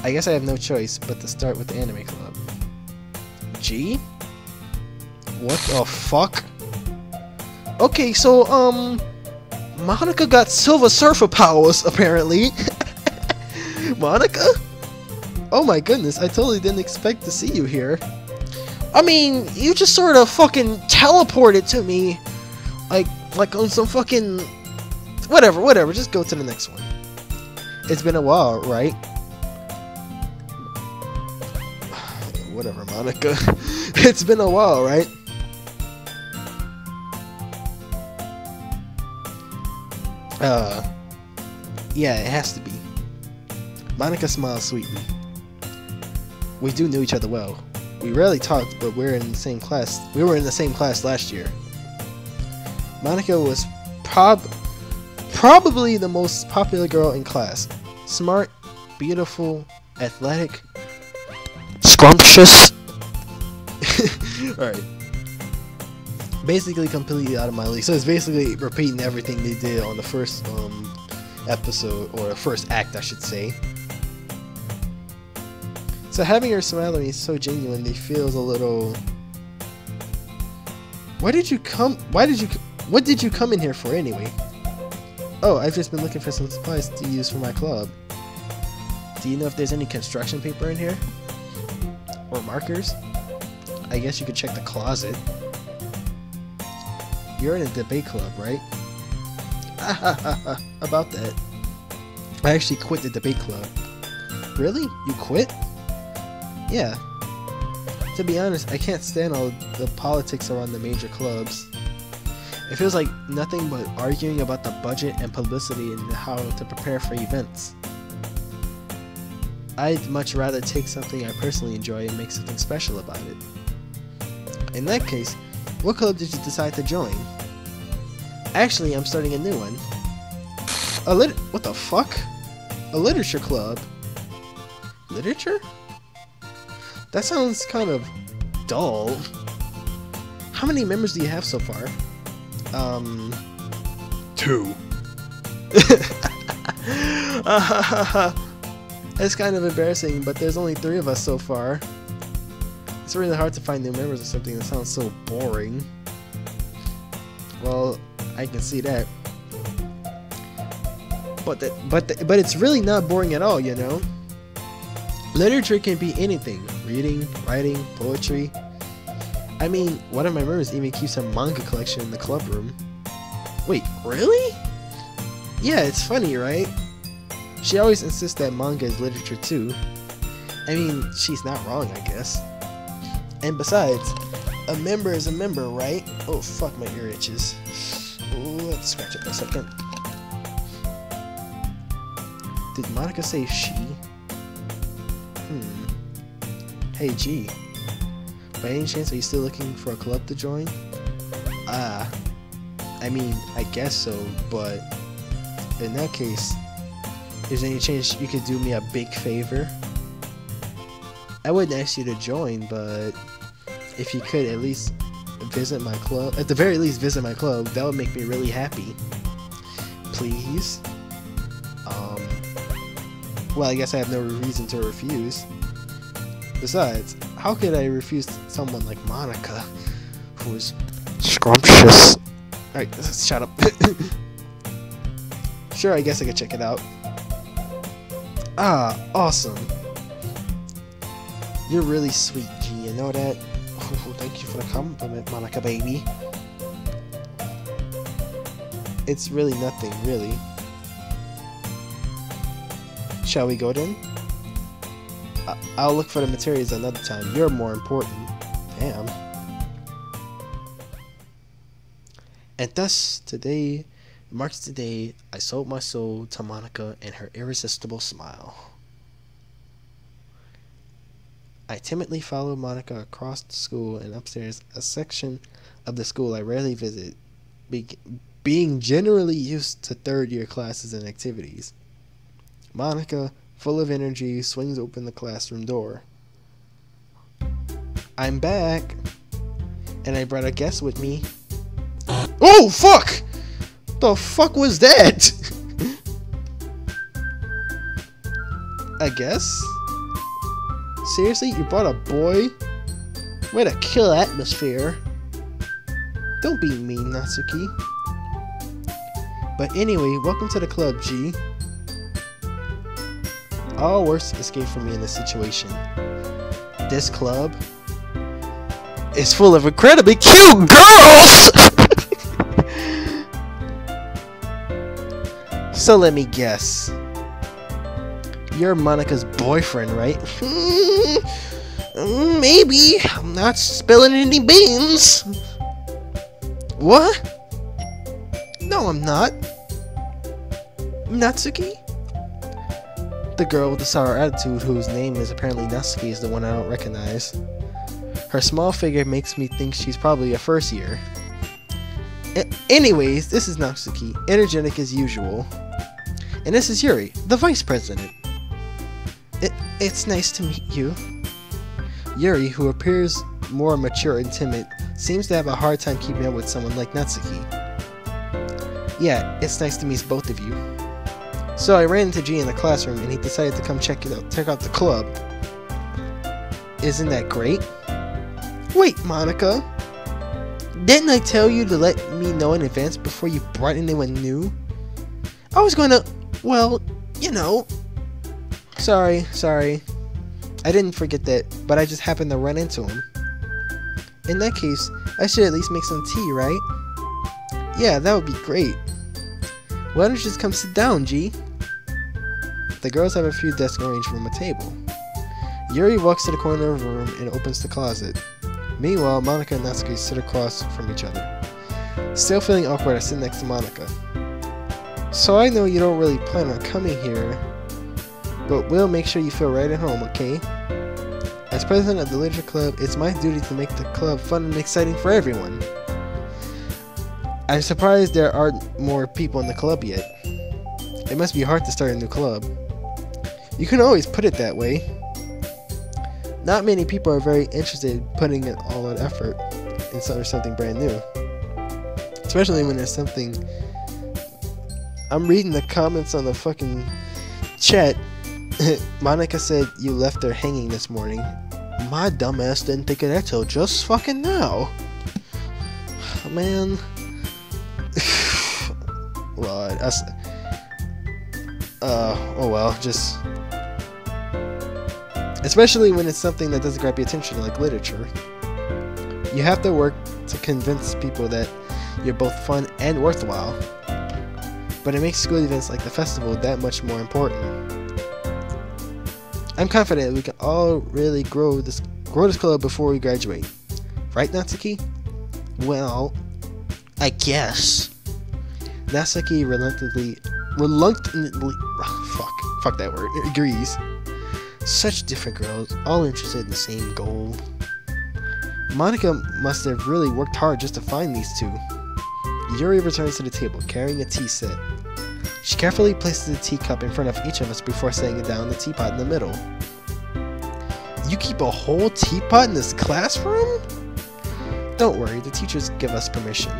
I guess I have no choice but to start with the anime club. G? What the fuck? Okay, so, Monica got Silver Surfer powers, apparently. Monica? Oh my goodness, I totally didn't expect to see you here. I mean, you just sort of fucking teleported to me. Like on some fucking... Whatever. Just go to the next one. It's been a while, right? Whatever, Monica. It's been a while, right? Yeah, it has to be. Monica smiles sweetly. We do know each other well. We rarely talked, but we're in the same class. We were in the same class last year. Monica was probably the most popular girl in class. Smart, beautiful, athletic, scrumptious. Alright. Basically completely out of my league. So it's basically repeating everything they did on the first episode, or first act I should say. So having her smile at me so genuinely feels a little... What did you come in here for anyway? Oh, I've just been looking for some supplies to use for my club. Do you know if there's any construction paper in here? Or markers? I guess you could check the closet. You're in a debate club, right? About that. I actually quit the debate club. Really? You quit? Yeah. To be honest, I can't stand all the politics around the major clubs. It feels like nothing but arguing about the budget and publicity and how to prepare for events. I'd much rather take something I personally enjoy and make something special about it. In that case, what club did you decide to join? Actually, I'm starting a new one. What the fuck? A literature club? Literature? That sounds kind of dull. How many members do you have so far? 2. It's kind of embarrassing, but there's only 3 of us so far. It's really hard to find new members of something that sounds so boring. Well, I can see that. But it's really not boring at all, you know? Literature can be anything. Reading, writing, poetry. I mean, one of my members even keeps a manga collection in the club room. Wait, really? Yeah, it's funny, right? She always insists that manga is literature too. I mean, she's not wrong, I guess. And besides, a member is a member, right? Oh, fuck, my ear itches. Ooh, let's scratch it for a second. Did Monica say she? Hey, G. By any chance, are you still looking for a club to join? I mean, I guess so, but in that case, is there any chance you could do me a big favor? I wouldn't ask you to join, but if you could at least visit my club, at the very least visit my club, that would make me really happy. Please? Well, I guess I have no reason to refuse. Besides, how could I refuse someone like Monica, who is scrumptious? Alright, shut up. Sure, I guess I could check it out. Ah, awesome. You're really sweet, G, you know that? Oh, thank you for the compliment, Monica baby. It's really nothing, really. Shall we go then? I'll look for the materials another time. You're more important. Damn. And thus, today marks the day I sold my soul to Monica and her irresistible smile. I timidly followed Monica across the school and upstairs, a section of the school I rarely visit, being generally used to third-year classes and activities. Monica, full of energy, swings open the classroom door. I'm back, and I brought a guest with me. Oh, fuck! The fuck was that? I guess? Seriously, you brought a boy? Way to kill atmosphere. Don't be mean, Natsuki. But anyway, welcome to the club, G. All worst escape from me in this situation. This club? is full of incredibly cute girls! So let me guess. You're Monica's boyfriend, right? Maybe. I'm not spilling any beans. What? No, I'm not. Natsuki? The girl with the sour attitude, whose name is apparently Natsuki, is the one I don't recognize. Her small figure makes me think she's probably a first year. Anyways, this is Natsuki, energetic as usual. And this is Yuri, the vice president. It's nice to meet you. Yuri, who appears more mature and timid, seems to have a hard time keeping up with someone like Natsuki. Yeah, it's nice to meet both of you. So I ran into G in the classroom and he decided to come check out the club. Isn't that great? Wait, Monica. Didn't I tell you to let me know in advance before you brought anyone new? I was going to, well, you know. Sorry. I didn't forget that, but I just happened to run into him. In that case, I should at least make some tea, right? Yeah, that would be great. Why don't you just come sit down, G? The girls have a few desks arranged from a table. Yuri walks to the corner of the room and opens the closet. Meanwhile, Monica and Natsuki sit across from each other. Still feeling awkward, I sit next to Monica. So I know you don't really plan on coming here, but we'll make sure you feel right at home, okay? As president of the Literature Club, it's my duty to make the club fun and exciting for everyone. I'm surprised there aren't more people in the club yet. It must be hard to start a new club. You can always put it that way. Not many people are very interested in putting in all that effort in something brand new. Especially when there's something... I'm reading the comments on the fucking chat. Monica said you left her hanging this morning. My dumbass didn't think of that till just fucking now. Man. Well, oh well, just... Especially when it's something that doesn't grab your attention, like literature. You have to work to convince people that you're both fun and worthwhile. But it makes school events like the festival that much more important. I'm confident we can all really grow this club before we graduate. Right, Natsuki? Well, I guess. Natsuki reluctantly, fuck that word, agrees. Such different girls, all interested in the same goal. Monica must have really worked hard just to find these two. Yuri returns to the table, carrying a tea set. She carefully places the teacup in front of each of us before setting down the teapot in the middle. You keep a whole teapot in this classroom? Don't worry, the teachers give us permission.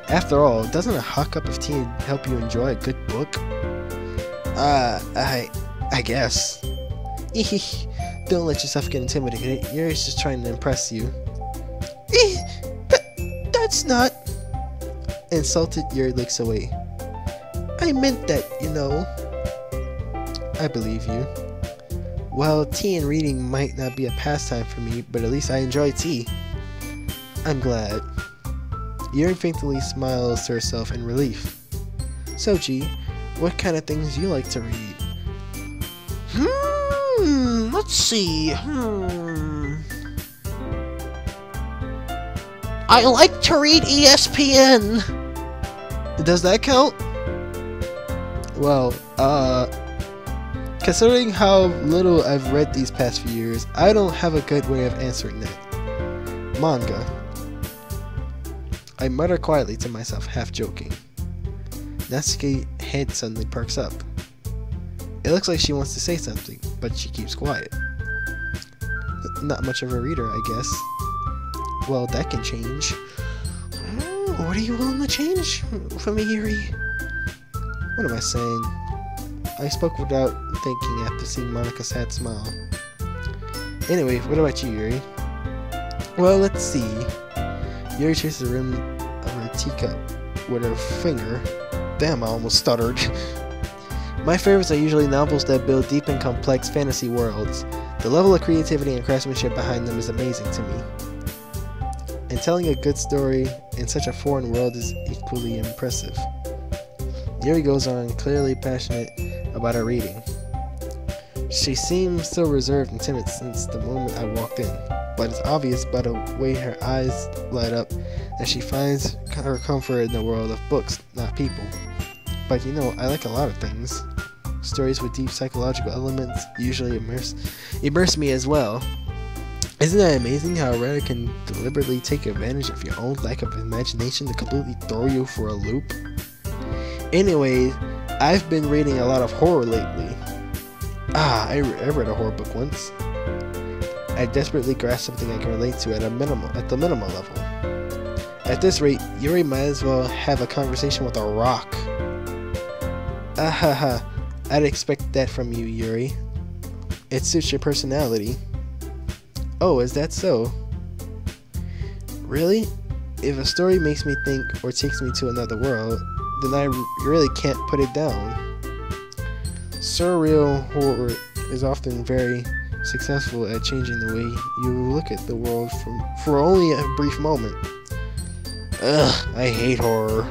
After all, doesn't a hot cup of tea help you enjoy a good book? I guess. Don't let yourself get intimidated. Yuri's just trying to impress you. That's not... Insulted, Yuri looks away. I meant that, you know. I believe you. Well, tea and reading might not be a pastime for me, but at least I enjoy tea. I'm glad. Yuri faintly smiles to herself in relief. So, G, what kind of things do you like to read? Let's see. I like to read ESPN. Does that count? Well, considering how little I've read these past few years, I don't have a good way of answering that. Manga. I mutter quietly to myself, half joking. Natsuki's head suddenly perks up. It looks like she wants to say something, but she keeps quiet. Not much of a reader, I guess. Well, that can change. What are you willing to change for me, Yuri? What am I saying? I spoke without thinking after seeing Monica's sad smile. Anyway, what about you, Yuri? Well, let's see. Yuri traces the rim of her teacup with her finger. Damn, I almost stuttered. My favorites are usually novels that build deep and complex fantasy worlds. The level of creativity and craftsmanship behind them is amazing to me. and telling a good story in such a foreign world is equally impressive. Yuri goes on, clearly passionate about her reading. She seems so reserved and timid since the moment I walked in, but it's obvious by the way her eyes light up that she finds her comfort in the world of books, not people. But you know, I like a lot of things. Stories with deep psychological elements usually immerse me as well. Isn't that amazing how a writer can deliberately take advantage of your own lack of imagination to completely throw you for a loop? Anyway, I've been reading a lot of horror lately. I read a horror book once. I desperately grasped something I can relate to at the minimal level. At this rate, Yuri might as well have a conversation with a rock. I'd expect that from you, Yuri. It suits your personality. Oh, is that so? Really? If a story makes me think or takes me to another world, then I really can't put it down. Surreal horror is often very successful at changing the way you look at the world for only a brief moment. Ugh, I hate horror.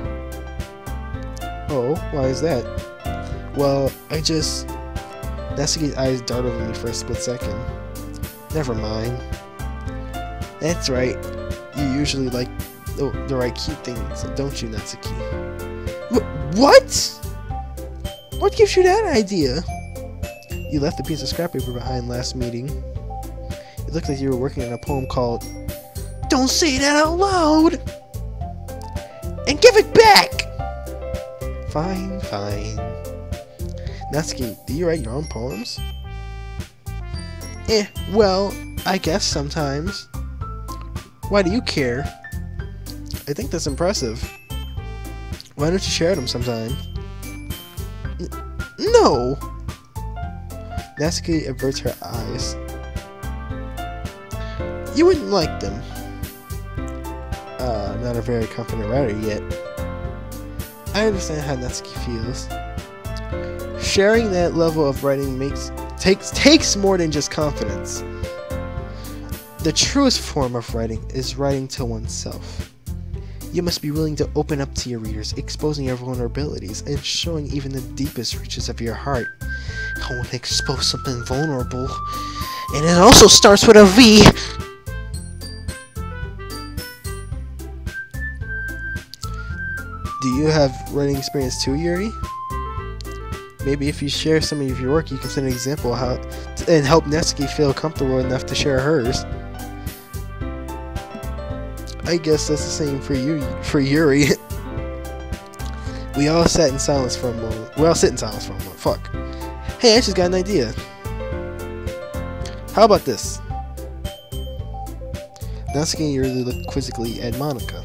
Oh, why is that? Well, Natsuki's eyes dart over me for a split second. Never mind. That's right. You usually like the right cute things, don't you, Natsuki? What? What gives you that idea? You left a piece of scrap paper behind last meeting. It looked like you were working on a poem called "Don't Say That Out Loud!" And give it back! Fine. Natsuki, do you write your own poems? Well, I guess sometimes. Why do you care? I think that's impressive. Why don't you share them sometime? No! Natsuki averts her eyes. You wouldn't like them. Not a very confident writer yet. I understand how Natsuki feels. Sharing that level of writing takes more than just confidence. The truest form of writing is writing to oneself. You must be willing to open up to your readers, exposing your vulnerabilities and showing even the deepest reaches of your heart. I want to expose something vulnerable, and it also starts with a V. Do you have writing experience too, Yuri? Maybe if you share some of your work, you can set an example and help Natsuki feel comfortable enough to share hers. I guess that's the same for Yuri. We all sat in silence for a moment. We all sit in silence for a moment. Fuck. Hey, I just got an idea. How about this? Natsuki and Yuri look quizzically at Monika.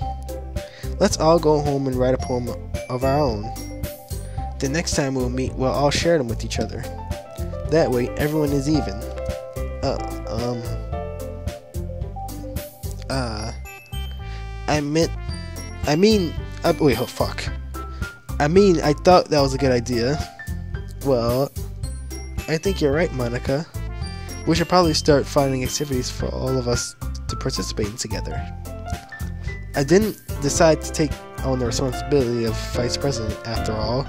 Let's all go home and write a poem of our own. The next time we'll meet, we'll all share them with each other. That way, everyone is even. I thought that was a good idea. Well, I think you're right, Monika. We should probably start finding activities for all of us to participate in together. I didn't decide to take on the responsibility of vice president, after all.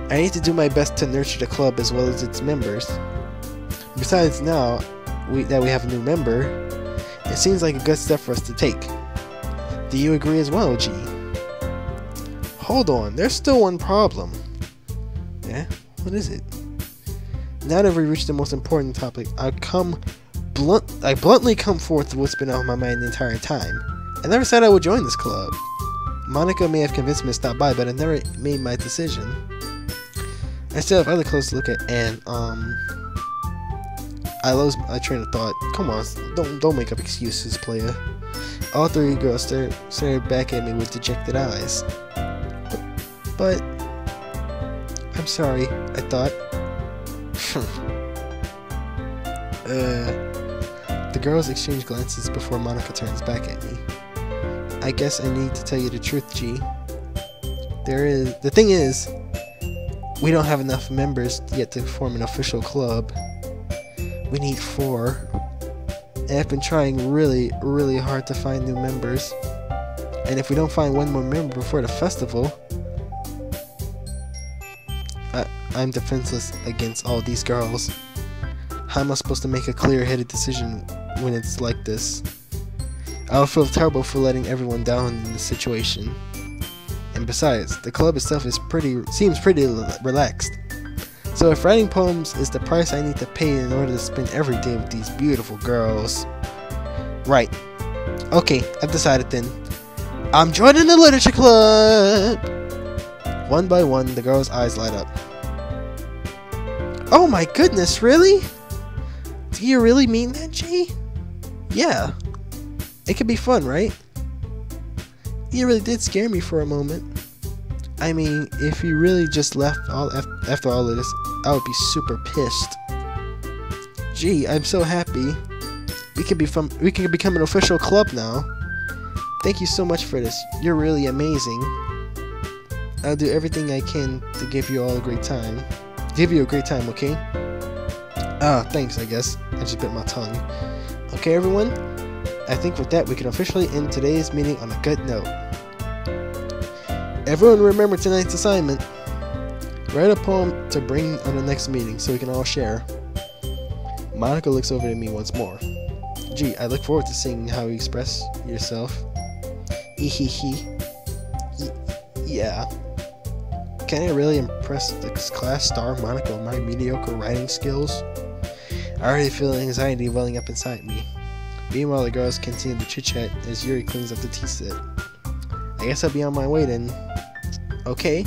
I need to do my best to nurture the club as well as its members. Besides, now that we have a new member, it seems like a good step for us to take. Do you agree as well, G? Hold on, there's still one problem. Yeah? What is it? Now that we reached the most important topic, I bluntly come forth with what's been on my mind the entire time. I never said I would join this club. Monika may have convinced me to stop by, but I never made my decision. I still have other clothes to look at, and I lost my train of thought. Come on, don't make up excuses, playa. All three girls stared back at me with dejected eyes. But I'm sorry, I thought. The girls exchange glances before Monika turns back at me. I guess I need to tell you the truth, G. The thing is, we don't have enough members yet to form an official club. We need 4. and I've been trying really, really hard to find new members. And if we don't find one more member before the festival, I'm defenseless against all these girls. How am I supposed to make a clear-headed decision when it's like this? I would feel terrible for letting everyone down in this situation. And besides, the club itself seems pretty relaxed. So if writing poems is the price I need to pay in order to spend every day with these beautiful girls... Right. Okay, I've decided then. I'm joining the literature club! One by one, the girls' eyes light up. Oh my goodness, really? Do you really mean that, G? Yeah. It could be fun, right? You really did scare me for a moment. I mean, if you really just left after all of this, I would be super pissed. Gee, I'm so happy. We can become an official club now. Thank you so much for this. You're really amazing. I'll do everything I can to give you all a great time. Give you a great time, okay? Thanks, I guess. I just bit my tongue. Okay, everyone? I think with that, we can officially end today's meeting on a good note. Everyone remember tonight's assignment. Write a poem to bring on the next meeting so we can all share. Monica looks over at me once more. Gee, I look forward to seeing how you express yourself. Yeah. Can I really impress the class star Monica with my mediocre writing skills? I already feel anxiety welling up inside me. Meanwhile, the girls continue to chit-chat as Yuri cleans up the tea set. I guess I'll be on my way then. Okay.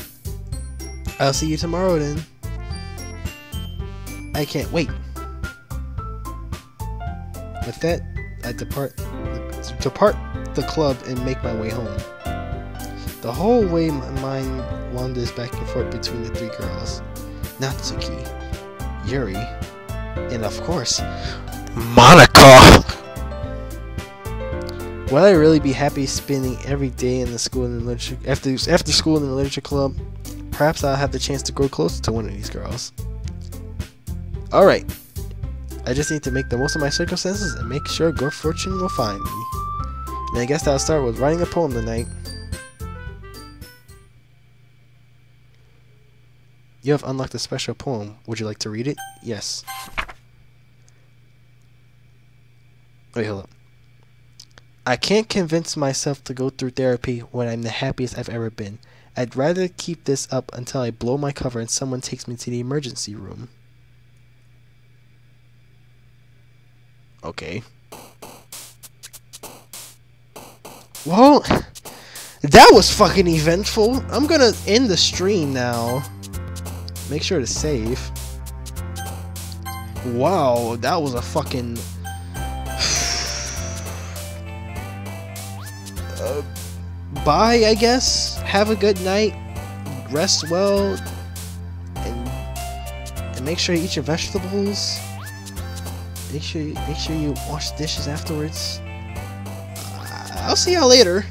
I'll see you tomorrow then. I can't wait. With that, I depart the club and make my way home. The whole way my mind wanders back and forth between the three girls. Natsuki, Yuri, and of course, Monica! Will I really be happy spending every day in the school and literature after school in the literature club? Perhaps I'll have the chance to grow closer to one of these girls. Alright. I just need to make the most of my circumstances and make sure good fortune will find me. And I guess I'll start with writing a poem tonight. You have unlocked a special poem. Would you like to read it? Yes. Wait, hold up. I can't convince myself to go through therapy when I'm the happiest I've ever been. I'd rather keep this up until I blow my cover and someone takes me to the emergency room. Okay. Well, that was fucking eventful. I'm gonna end the stream now. Make sure to save. Wow, that was a fucking... bye, I guess. Have a good night. Rest well. And make sure you eat your vegetables. Make sure you wash dishes afterwards. I'll see y'all later.